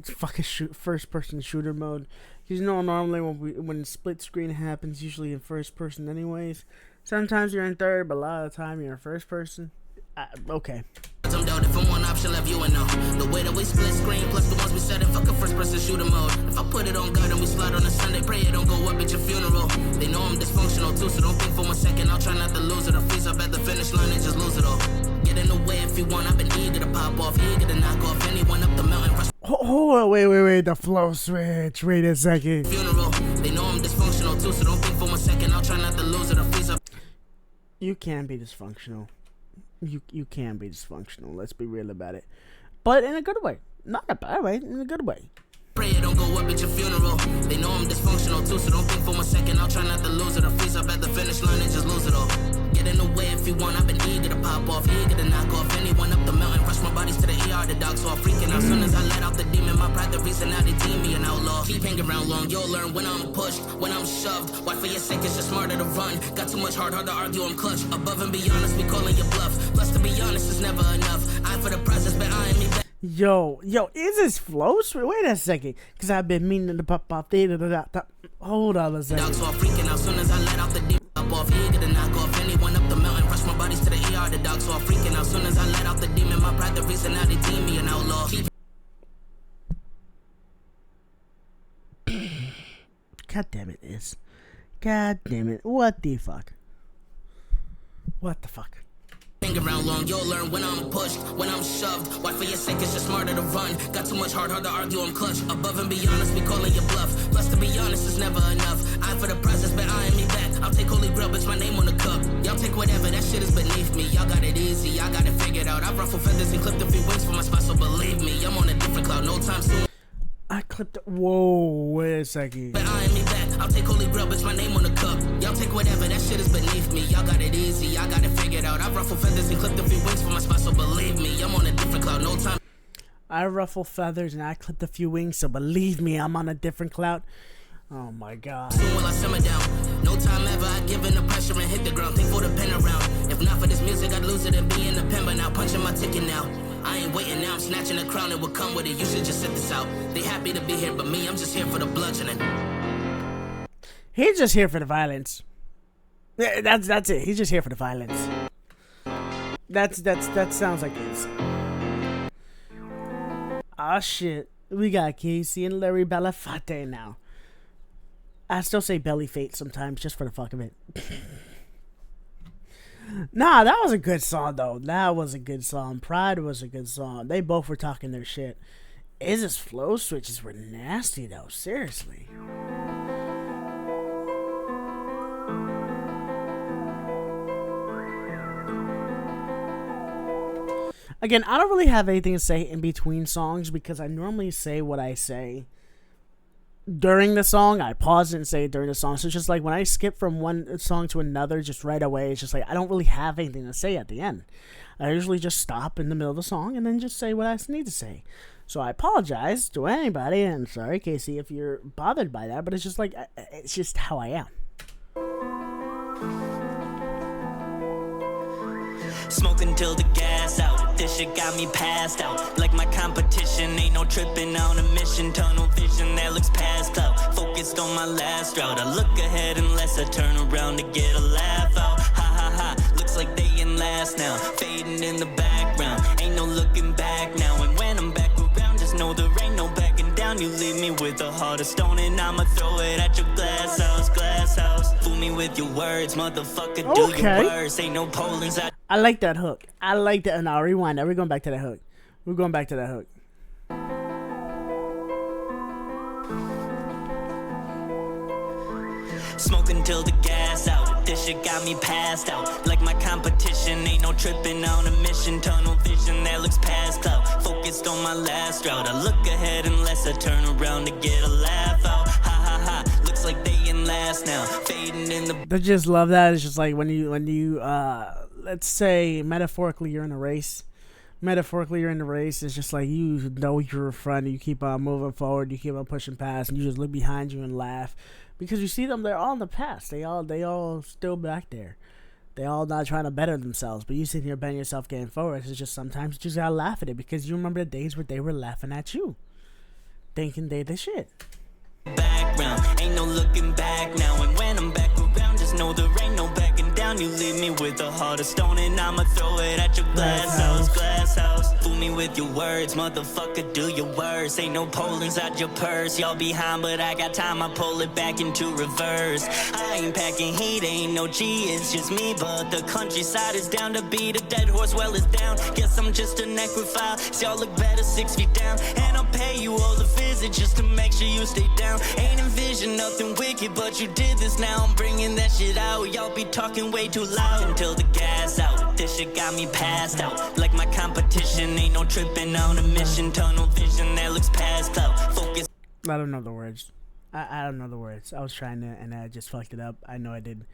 fucking first person shooter mode. Because you know normally when split screen happens, usually in first person anyways. Sometimes you're in third, but a lot of the time you're in first person. Okay. I'm down if I'm one option, left you and no. The way that we split screen plus the ones we set in fuck a first person shooter mode. If I put it on God and we slide on a Sunday, pray it don't go up at your funeral. They know I'm dysfunctional too, so don't think for 1 second. I'll try not to lose it or freeze up at the finish line and just lose it all. Get in the way if you want. I've been eager to pop off, eager to knock off anyone up the mountain. Rush Hold on, wait. The flow switch. Wait a second. funeral. They know I'm dysfunctional too, so don't think for 1 second. I'll try not to lose it or freeze up. You can be dysfunctional. You can be dysfunctional. Let's be real about it. But in a good way. Not a bad way. In a good way. Pray it don't go up at your funeral. They know I'm dysfunctional too, so don't think for 1 second. I'll try not to lose it or freeze up at the finish line and just lose it all. Get in the way if you want. I've been eager to pop off, eager to knock off anyone up the mountain. Rush my bodies to the ER. The dogs all freaking out. Soon as I let out the demon, my pride, the reason now they deem me an outlaw. Keep hanging around long, you'll learn when I'm pushed, when I'm shoved. Why for your sake it's just smarter to run. Got too much hard to argue, I'm clutch. Above and beyond us, we calling your bluff. Plus to be honest, it's never enough. I for the prize, it's been eyeing me back. Yo, is this flow switch? Wait a second. Because I've been meaning to pop off. Hold on a second. Dogs all freaking out. Soon as I let out the demon, up off, eager to knock off anyone up the mountain. Rush my bodies to the ER. The dogs all freaking out. Soon as I let out the demon, my pride, the reason now they deem me an outlaw. God damn it, is. God damn it. What the fuck? What the fuck? Hang around long, you'll learn when I'm pushed, when I'm shoved. Why for your sake it's just smarter to run. Got too much hard to argue, I'm clutch. Above and beyond us, we calling your bluff. Plus to be honest, it's never enough. I for the prize, it's been eyeing me back. I'll take holy grail, bitch, my name on the cup. Y'all take whatever, that shit is beneath me. Y'all got it easy, y'all got it figured out. I ruffle feathers and clipped a few wings for my spot, so believe me, I'm on a different cloud, no time soon. I clipped it. Whoa, wait a second. Been eyeing me back. I'll take holy grail, bitch, my name on the cup. Y'all take whatever, that shit is beneath me. Y'all got it easy, y'all got it figured out. I ruffle feathers and clipped a few wings for my spot, so believe me, I'm on a different cloud, no time. I ruffle feathers and I clipped a few wings, so believe me, I'm on a different cloud. Oh my god. Soon will I simmer down. No time ever, I give in the pressure and hit the ground. Think for the pen around. If not for this music, I'd lose it and be in the pen, but now punching my ticket now. I ain't waiting now, I'm snatching the crown, it will come with it. You should just sit this out. They happy to be here, but me, I'm just here for the bludgeoning. He's just here for the violence. Yeah, that's it. He's just here for the violence. That sounds like it. Ah shit. We got Casey and Larry Belafonte now. I still say belly fate sometimes just for the fuck of it. Nah, that was a good song though. That was a good song. Pride was a good song. They both were talking their shit. Iz's flow switches were nasty though. Seriously. Again, I don't really have anything to say in between songs because I normally say what I say during the song. I pause it and say it during the song. So it's just like when I skip from one song to another just right away, it's just like I don't really have anything to say at the end. I usually just stop in the middle of the song and then just say what I need to say. So I apologize to anybody, and sorry, Casey, if you're bothered by that, but it's just like, it's just how I am. Smoking till the gas out. This shit got me passed out. Like my competition, ain't no tripping on a mission. Tunnel vision that looks past cloud. Focused on my last route. I look ahead unless I turn around to get a laugh out. Ha ha ha, looks like they in last now. Fading in the background, ain't no looking back now. And when I'm back around, just know there ain't no backing down. You leave me with a heart of stone and I'ma throw it at your glass house, glass house. Fool me with your words, motherfucker, do your worst. Ain't no Poland's out. I like that hook. I like that. And I'll rewind that. We're going back to that hook. We're going back to that hook. Smoking till the gas out. This shit got me passed out. Like my competition, ain't no tripping on a mission. Tunnel vision that looks past cloud. Focused on my last route. I look ahead unless I turn around to get a laugh out. Ha ha ha. Looks like they in last now. Fading in the. I just love that. It's just like when you let's say metaphorically you're in a race. It's just like you know you're in front. You keep on moving forward. You keep on pushing past, and you just look behind you and laugh. Because you see them, they're all in the past. They all still back there. They all not trying to better themselves. But you sitting here betting yourself getting forward. It's just sometimes you just gotta laugh at it because you remember the days where they were laughing at you, thinking they the shit. Background, ain't no looking back now. And when I'm back around, just know there ain't no backing down. You leave me with a heart of stone and I'ma throw it at your glass house, glass house. Fool me with your words, motherfucker, do your worst. Ain't no Poland's out your purse. Y'all behind, but I got time, I pull it back into reverse. I ain't packing heat, ain't no G, it's just me. But the countryside is down to beat a dead horse, well it's down. Guess I'm just a necrophile, so y'all look better 6 feet down. And I'll pay you all the visit just to make sure you stay down. Ain't envision nothing wicked, but you did this now. I'm bringing that shit out. Y'all be talking way too loud until the gas out. This shit got me passed out. Like my competition, ain't no tripping on a mission. Tunnel vision that looks past cloud. Focus. I don't know the words. I don't know the words. I was trying to, and I just fucked it up. I know I did.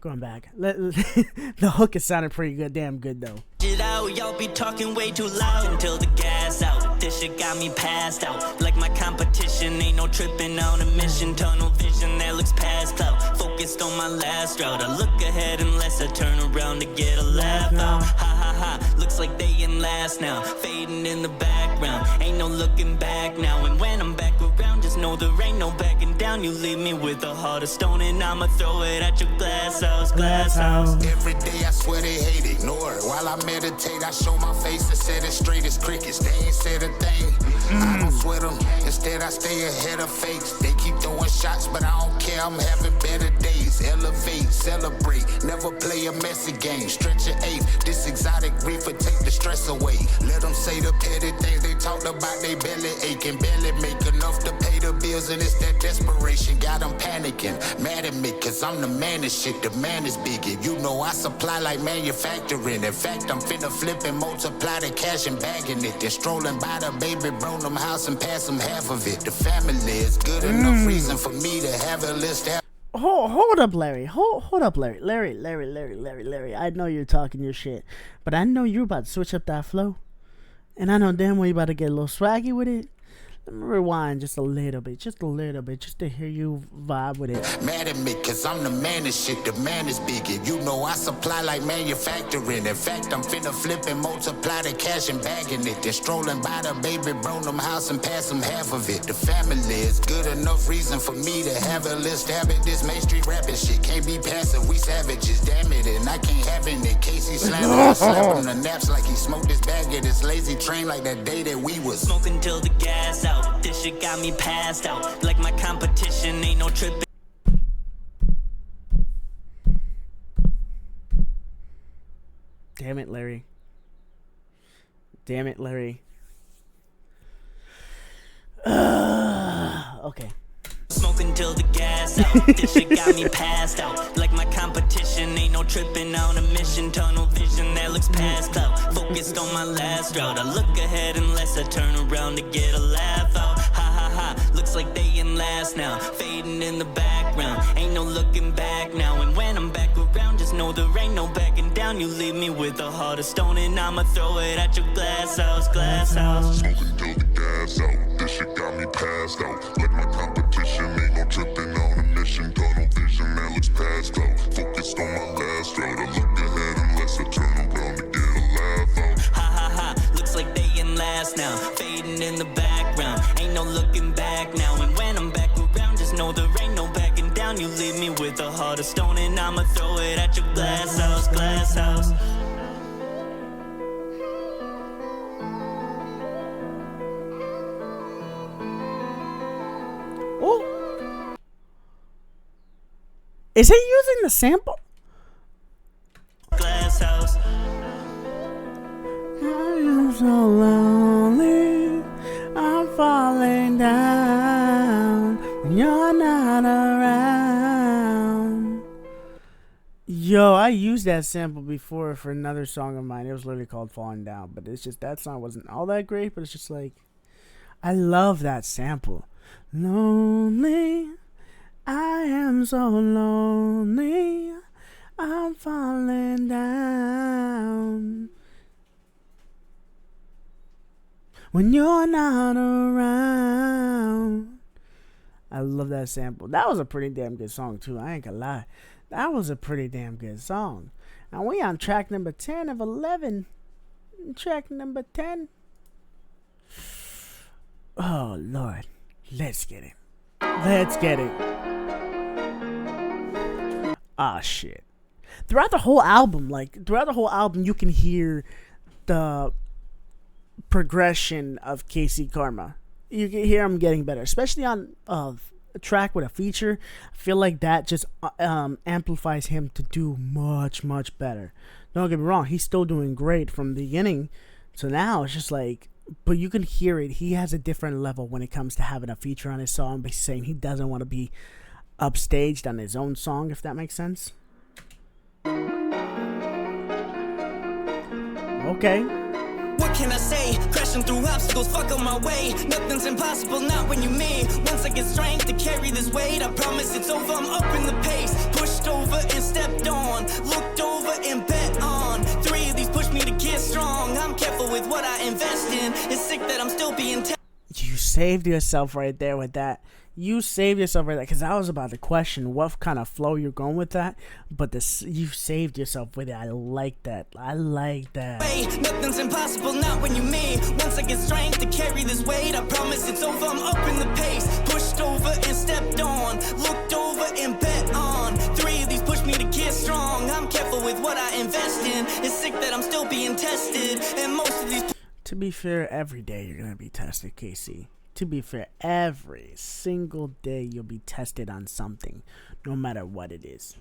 Going back. The hook is sounding pretty good. Damn good though. Out, y'all be talking way too loud until the gas out. This shit got me passed out. Like my competition, ain't no tripping on a mission. Tunnel vision that looks past cloud. Focused on my last route. I look ahead unless I turn around to get a laugh out. Ha ha ha. Looks like they in last now. Fading in the background. Ain't no looking back now. And when I'm back around, just know there ain't no backing down. You leave me with a heart of stone and I'ma throw it at your glass house, glass house. Every day I swear they hate, ignore it. While I meditate, I show my face and set it straight as crickets. They ain't said a thing. I don't sweat them. Instead, I stay ahead of fakes. They keep throwing shots, but I don't care. I'm having better days. Elevate, celebrate. Never play a messy game. Stretch your eight. This exotic reefer take the stress away. Let them say the petty things they talked about. They belly aching, barely make enough to pay the bills, and it's that desperation. Got them panicking, mad at me, cause I'm the man of shit. The man is big, and you know I supply like manufacturing. In fact, I'm finna flip and multiply the cash and bagging it. Then strolling by the baby, bro, them house and pass them half of it. The family is good enough reason for me to have a list. Hold up, Larry. Hold up, Larry. Larry. I know you're talking your shit, but I know you're about to switch up that flow, and I know damn well you about to get a little swaggy with it. Let me rewind just a little bit, just to hear you vibe with it. Mad at me, cause I'm the man of shit, the man is big, and you know I supply like manufacturing. In fact, I'm finna flip and multiply the cash and bagging it. Then strolling by the baby, bro, them house and pass them half of it. The family is good enough reason for me to have a list. Have it, this Main Street rapping shit can't be passive, we savages, damn it, and I can't have it. In case he slamming, I slap him the naps like he smoked his bag at his lazy train like that day that we was smoking till the gas out. This shit got me passed out. Like my competition, ain't no tripping. Damn it, Larry. Okay. Smoking till the gas out. This shit got me passed out. Like my competition, ain't no tripping on a mission. Tunnel vision that looks past cloud. Focused on my last route. I look ahead unless I turn around to get a laugh out. Ha ha ha. Looks like they in last now. Fading in the background, ain't no looking back now. And when I'm back around, just know there ain't no backing down. You leave me with a heart of stone, and I'ma throw it at your glass house, glass house. Smoking till the gas out, this shit got me passed out. Like my competition, ain't no tripping on a mission. Tunnel vision, that looks past out. Focused on my last route, I look ahead unless I turn around to get a laugh out. Ha ha ha, looks like they in last now. Fading in the background, ain't no looking back now. And when I'm back around, just know there ain't no backing down. You leave me with a heart of stone, and I'ma throw it at your glass house, glass house. Oh, is he using the sample? Glass house. I'm so lonely, I'm falling down when you're not around. Yo, I used that sample before for another song of mine. It was literally called Falling Down, but it's just that song wasn't all that great, but it's just like, I love that sample. Lonely, I am so lonely, I'm falling down when you're not around. I love that sample. That was a pretty damn good song too, I ain't gonna lie. That was a pretty damn good song. And we on track number 10 of 11. Track number 10. Oh Lord, let's get it. Let's get it. Ah, shit. Throughout the whole album, you can hear the progression of KC Karma. You can hear him getting better, especially on a track with a feature. I feel like that just amplifies him to do much, much better. Don't get me wrong, he's still doing great from the beginning to now. It's just like, but you can hear it. He has a different level when it comes to having a feature on his song, but he's saying he doesn't want to be upstaged on his own song, if that makes sense. Okay. What can I say? Crashing through obstacles, fuck on my way. Nothing's impossible, not when you me. Once I get strength to carry this weight, I promise it's over, I'm up in the pace. Pushed over and stepped on, looked over and bet on. 3 of these push me to get strong. I'm careful with what I invest in. It's sick that I'm still being You saved yourself right there with that. You saved yourself right there, because I was about to question what kind of flow you're going with that, but you saved yourself with it. I like that. I like that. Nothing's impossible, not when you me. Once I get strength to carry this weight, I promise it's over, I'm up in the pace. Pushed over and stepped on, looked over and bet on. 3 of these push me to get strong. I'm careful with what I invest in. It's sick that I'm still being tested, and most of these. To be fair, every day you're gonna be tested, KC. To be fair, every single day you'll be tested on something, no matter what it is.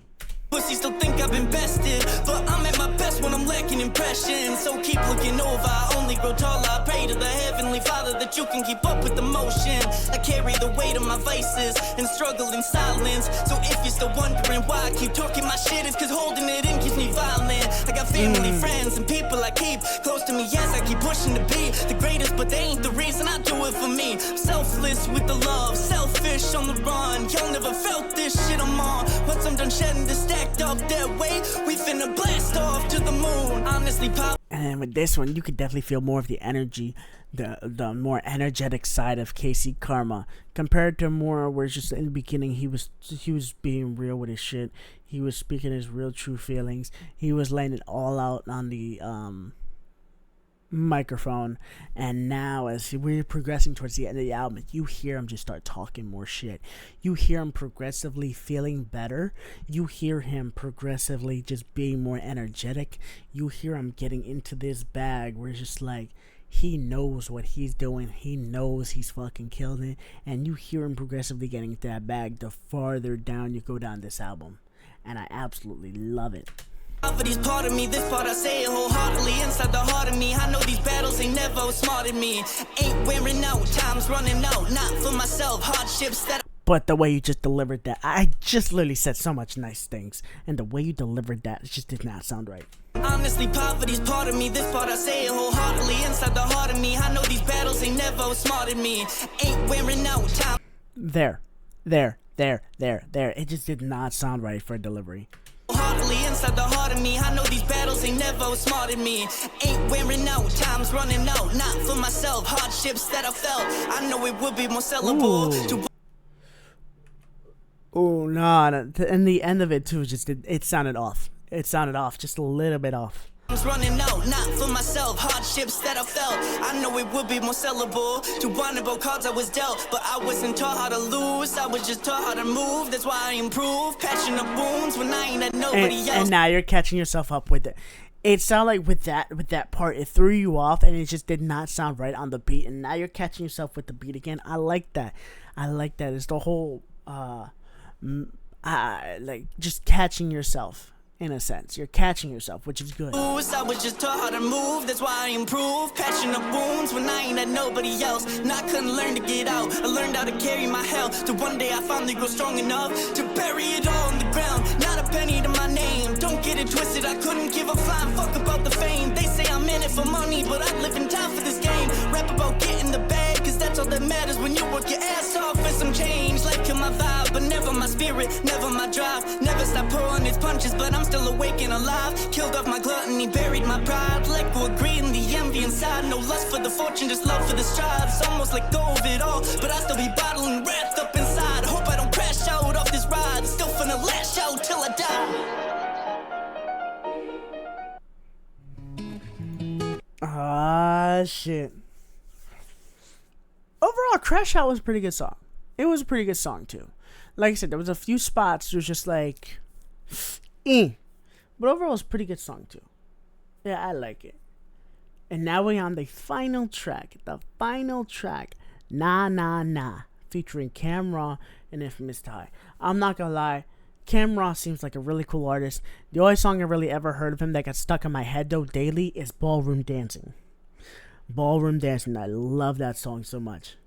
Pussy still think I've invested, but I'm at my best when I'm lacking impression. So keep looking over, I only grow taller. I pray to the Heavenly Father that you can keep up with the motion. I carry the weight of my vices and struggle in silence. So if you're still wondering why I keep talking my shit, it's cause holding it in keeps me violent. I got family, friends, and people I keep close to me. Yes, I keep pushing to be the greatest, but they ain't the reason I do it for me. Selfless with the love, selfish on the run. Y'all never felt this shit I'm on. Once I'm done shedding this stack up that way, we finna blast off to the moon. Honestly, pop. And with this one, you could definitely feel more of the energy, the more energetic side of KC Karma, compared to more where it's just in the beginning he was being real with his shit. He was speaking his real true feelings. He was laying it all out on the microphone, and now as we're progressing towards the end of the album, you hear him just start talking more shit. You hear him progressively feeling better. You hear him progressively just being more energetic. You hear him getting into this bag where it's just like he knows what he's doing. He knows he's fucking killed it, and you hear him progressively getting into that bag the farther down you go down this album, and I absolutely love it. Poverty's part of me, this part I say it wholeheartedly. Inside the heart of me, I know these battles ain't never outsmarted me. Ain't wearing out, time's running out, not for myself, hardships that. But the way you just delivered that, I just literally said so much nice things, and the way you delivered that, it just did not sound right. Honestly, poverty's part of me, this part I say it wholeheartedly. Inside the heart of me, I know these battles ain't never outsmarted me. Ain't wearing out, time. There. There. It just did not sound right for delivery. Heartily inside the heart of me, I know these battles ain't never smarted me. Ain't wearing out, time's running out, not for myself. Hardships that I felt, I know it would be more sellable. Oh no! And the end of it too, just it sounded off. It sounded off, just a little bit off. Time's running out, not for myself. Hardships that I felt, I know it would be more sellable. To winnable cards I was dealt, but I wasn't taught how to lose. I was just taught how to move. That's why I improved, patching up wounds when I ain't at nobody else. And now you're catching yourself up with it. It sounded like with that part, it threw you off, and it just did not sound right on the beat. And now you're catching yourself with the beat again. I like that. It's the whole like just catching yourself. In a sense, you're catching yourself, which is good. I was just taught how to move, that's why I improved. Patching up wounds when I ain't at nobody else. And I couldn't learn to get out. I learned how to carry my health. To one day I finally grow strong enough to bury it all on the ground. Not a penny to my name. Don't get it twisted, I couldn't give a flying fuck about the fame. They say I'm in it for money, but I live in time for this game. Rap about getting the bag, cause that's all that matters when you work your ass off for some change. Life kill my vibe, but never my spirit, never my drive. Never stop pulling its punches, but I'm still awake and alive. Killed off my gluttony, buried my pride. Let go of greed and the envy inside. No lust for the fortune, just love for the strides. Almost let go of it all, but I still be bottling, wrapped up inside. Hope I don't crash out off this ride. Still finna lash out till I die. Shit. Overall, Crash Out was a pretty good song. It was a pretty good song too. Like I said, there was a few spots. It was just like, but overall, it's a pretty good song too. Yeah, I like it. And now we're on the final track. Nah Nah Nah, featuring Cam'ron and Infamous Ty. I'm not gonna lie, Cam'ron seems like a really cool artist. The only song I really ever heard of him that got stuck in my head though daily is Ballroom Dancing. Ballroom Dancing, I love that song so much.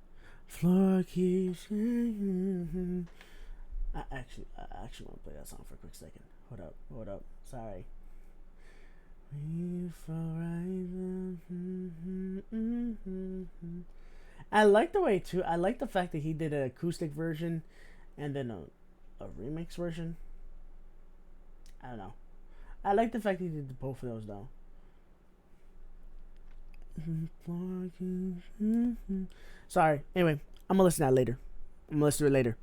Floor keeps I actually want to play that song for a quick second. Hold up. Sorry. I like the way too. I like the fact that he did an acoustic version and then a remix version. I don't know. I like the fact that he did both of those though. Sorry. Anyway, I'm gonna listen to it later.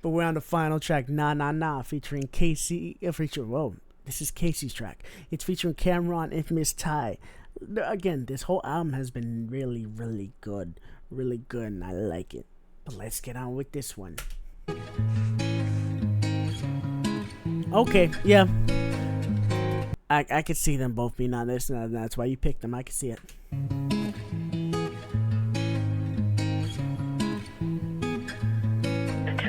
But we're on the final track, Nah Nah Nah, featuring Casey. This is Casey's track. It's featuring Cam'ron, Infamous Ty. Again, this whole album has been really, really good, and I like it. But let's get on with this one. Okay, yeah. I could see them both being on this, and that's why you picked them. I could see it.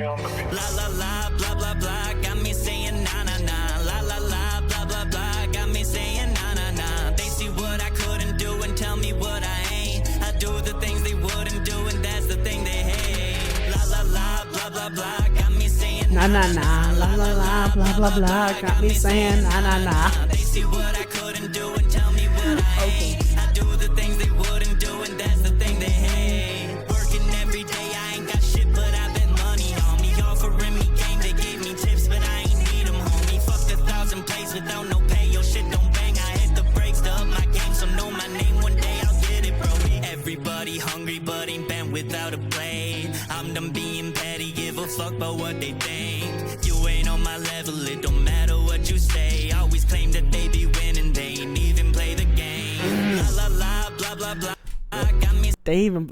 La la la, blah blah blah, got me saying nah nah nah. La la la, blah blah blah, got me saying nah nah nah. They see what I couldn't do and tell me what I ain't. I do the things they wouldn't do, and that's the thing they hate. La la la, blah blah blah, got me saying nah nah nah. La la la, blah blah blah, got me saying nah nah nah. They see what I couldn't do and tell me what I ain't. I do the things they wouldn't do, and that's the thing they hate. Working every day, I ain't got shit, but I bet money on me. Offering me game, they gave me tips, but I ain't need them, homie. Fucked 1,000 plays without no pay, your shit don't bang. I hit the brakes to up my game, so know my name, one day I'll get it, bro. Everybody hungry, but ain't bent without a plate. I'm done being petty, give a fuck about what they think. You ain't on my level, it don't matter what you say. Always claim that they be winning, they ain't even play the game. La la la, blah blah blah. They even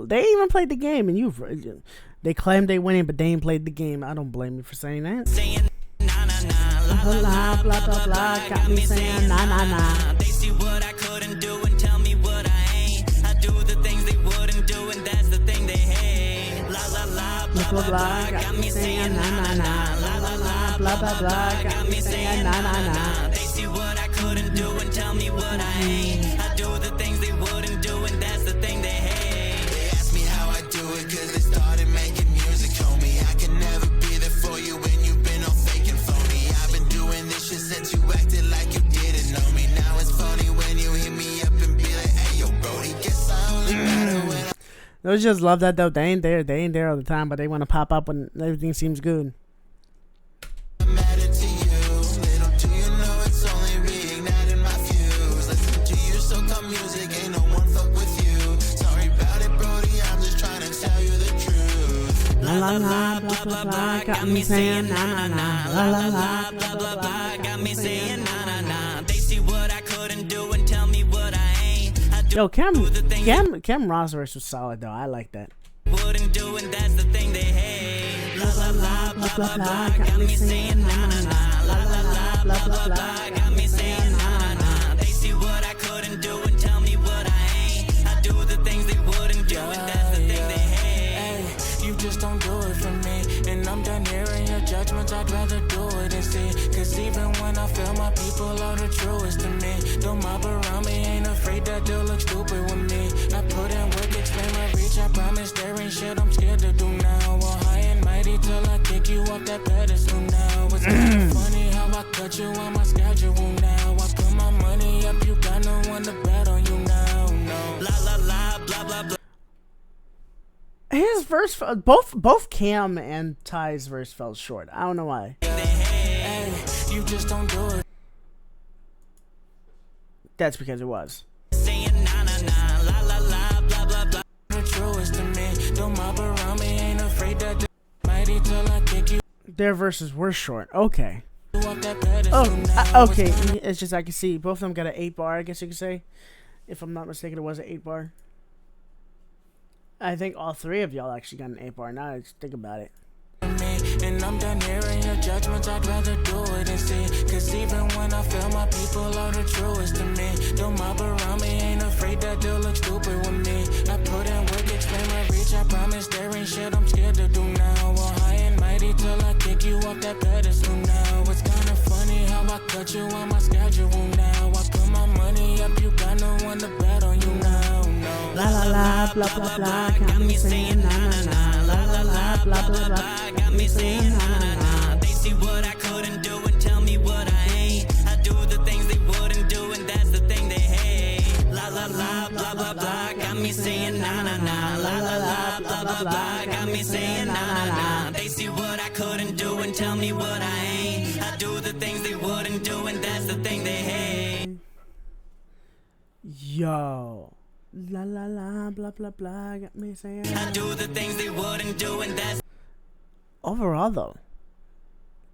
played the game, and they claim they winning, but they ain't played the game. I don't blame you for saying that. Saying nah nah nah, blah blah blah blah blah, got me saying nah nah nah. They see what I couldn't do and tell me what I ain't. I do the things they wouldn't do, and that's the thing they hate. La la la, blah blah blah, got me saying nah nah nah. La la la, blah blah blah, got me saying nah nah nah. They see what I couldn't do and tell me what I ain't. I do the things they wouldn't do, and that's the thing they hate. They ask me how I do it, cause they started making music, homie. I can never be there for you when you've been on fake and phony. I've been doing this shit since you acted like you didn't know me. Now it's funny when you hit me up and be like, hey yo, Brody, guess I only matter when I... Don't you just love that though? They ain't there. They ain't there all the time, but they want to pop up when everything seems good. La la la, blah blah blah, got me saying na na na. La la la, blah blah blah, got me saying na na na. They see what I couldn't do and tell me what I ain't. I do Yo, the thing Cam Ross verse was solid though. I like that. wouldn't do, and that's the thing they hate. La la la, blah blah blah, got me saying na na na. La la la, blah blah blah, got me saying na na na. They see what I couldn't do and tell me what I ain't. I do the things they wouldn't do, and that's the thing they hate. You just don't do it for me, and I'm done hearing your judgments. I'd rather do it and see. Cause even when I feel my people are the truest to me, the mob around me ain't afraid that they'll look stupid with me. I put in work, explain my reach. I promise there ain't shit I'm scared to do now. Well, high and mighty till I kick you off that pedestal now. It's kinda funny how I cut you on my schedule now. I put my money up, you got no one to bet on you now. No. La la la, blah blah blah. His verse, both Cam and Ty's verse fell short. I don't know why. Hey, you just don't do it. That's because it was. Saying na na na, la la la, blah blah blah. The truest to me, the mob around me ain't afraid that mighty till I kick you. Their verses were short. Okay. Off that pedestal now. Okay. It's just I can see both of them got an 8-bar. I guess you could say, if I'm not mistaken, it was an 8-bar. I think all three of y'all actually got an 8-bar. Now I just think about it. And I'm done hearing your judgments. I'd rather do it and see. Cause even when I feel my people are the truest to me, the mob around me ain't afraid that they'll look stupid with me. I put in work, explain my reach. I promise there ain't shit I'm scared to do now. Well, high and mighty till I kick you off that pedestal now. It's kinda funny how I cut you on my schedule now. I put my money up, you got no one to bet on you now. No. La la la, blah blah blah, got me saying na na na. La la la, blah blah blah, got me saying na na na. They see what I couldn't do and tell me what I ain't. I do the things they wouldn't do, and that's the thing they hate. La la la, blah blah blah, got me saying na na na. La la la, blah blah blah, got me saying na na na. They see what I couldn't do and tell me what I ain't. I do the things they wouldn't do, and that's the thing they hate. Yo. La la la, blah blah blah, got me saying. I do the things they wouldn't do, and that's. Overall though,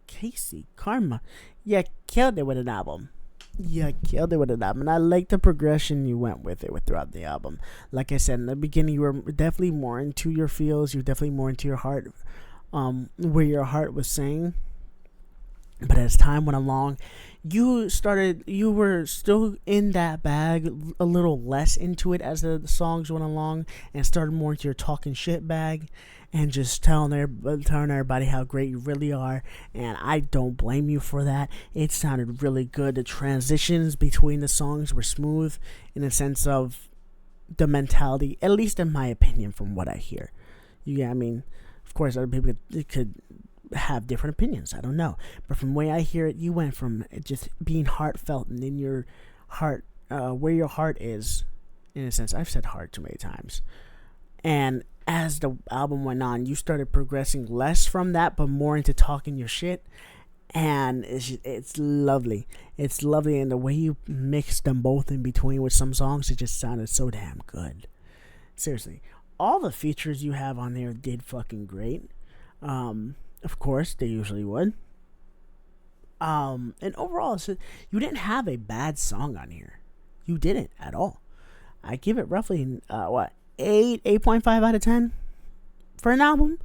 Casey Karma, you killed it with an album. You killed it with an album, and I like the progression you went with it throughout the album. Like I said in the beginning, you were definitely more into your feels. You were definitely more into your heart, where your heart was saying. But as time went along, you were still in that bag, a little less into it as the songs went along, and started more into your talking shit bag, and just telling everybody how great you really are. And I don't blame you for that. It sounded really good. The transitions between the songs were smooth in a sense of the mentality, at least in my opinion, from what I hear. Yeah, I mean, of course, other people could have different opinions. I don't know, but from the way I hear it, you went from just being heartfelt and in your heart, where your heart is, in a sense. I've said heart too many times, and as the album went on, you started progressing less from that, but more into talking your shit, and it's lovely. It's lovely, and the way you mixed them both in between with some songs, it just sounded so damn good. Seriously, all the features you have on there did fucking great. Of course, they usually would. And overall, you didn't have a bad song on here. You didn't at all. I give it roughly 8.5 out of 10 for an album.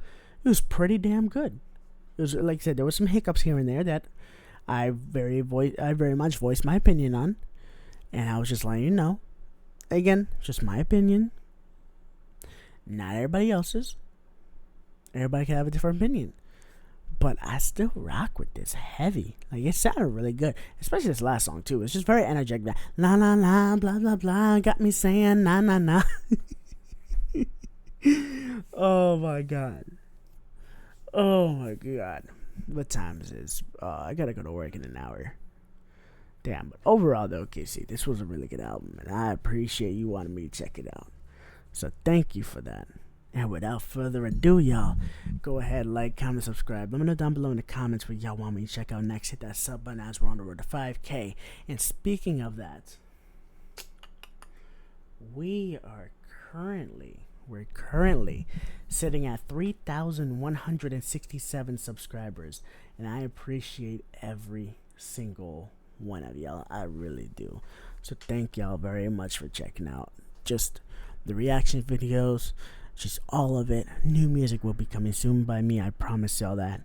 It was pretty damn good. It was, like I said, there was some hiccups here and there that I very much voiced my opinion on, and I was just letting you know. Again, just my opinion, not everybody else's. Everybody can have a different opinion. But I still rock with this heavy. Like, it sounded really good. Especially this last song, too. It's just very energetic. La, la, la, blah, blah, blah. Got me saying na, na, na. Oh, my God. Oh, my God. What time is this? I gotta go to work in an hour. Damn. But overall, though, Casey, this was a really good album. And I appreciate you wanting me to check it out. So, thank you for that. And without further ado, y'all, go ahead, like, comment, subscribe. Let me know down below in the comments what y'all want me to check out next. Hit that sub button as we're on the road to 5K. And speaking of that, we're currently sitting at 3,167 subscribers, and I appreciate every single one of y'all. I really do. So thank y'all very much for checking out just the reaction videos, just all of it. New music will be coming soon by me, I promise y'all that.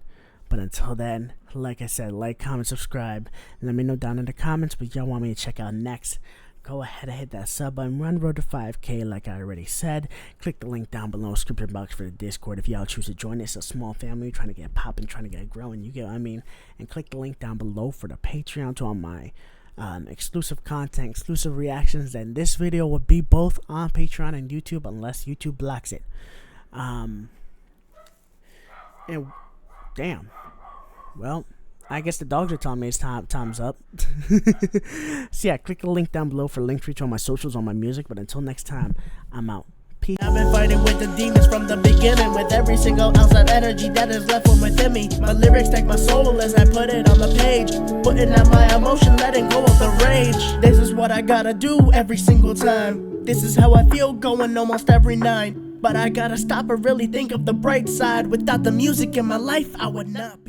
But until then, like I said, like, comment, subscribe. Let me know down in the comments what y'all want me to check out next. Go ahead and hit that sub button. We're on the road to 5K, like I already said. Click the link down below, description box for the Discord if y'all choose to join. It's a small family trying to get popping, trying to get growing. You get what I mean? And click the link down below for the Patreon to all my exclusive content, exclusive reactions. And this video will be both on Patreon and YouTube unless YouTube blocks it. And damn. Well, I guess the dogs are telling me it's time's up. So yeah, click the link down below for links to all my socials, on my music. But until next time, I'm out. Peace. I've been fighting with the demons from the beginning, with every single ounce of energy that is left within me. My lyrics take my soul as I put it on the page, putting out my emotion, letting go of the rage. This is what I gotta do every single time. This is how I feel going almost every night. But I gotta stop and really think of the bright side. Without the music in my life, I would not be.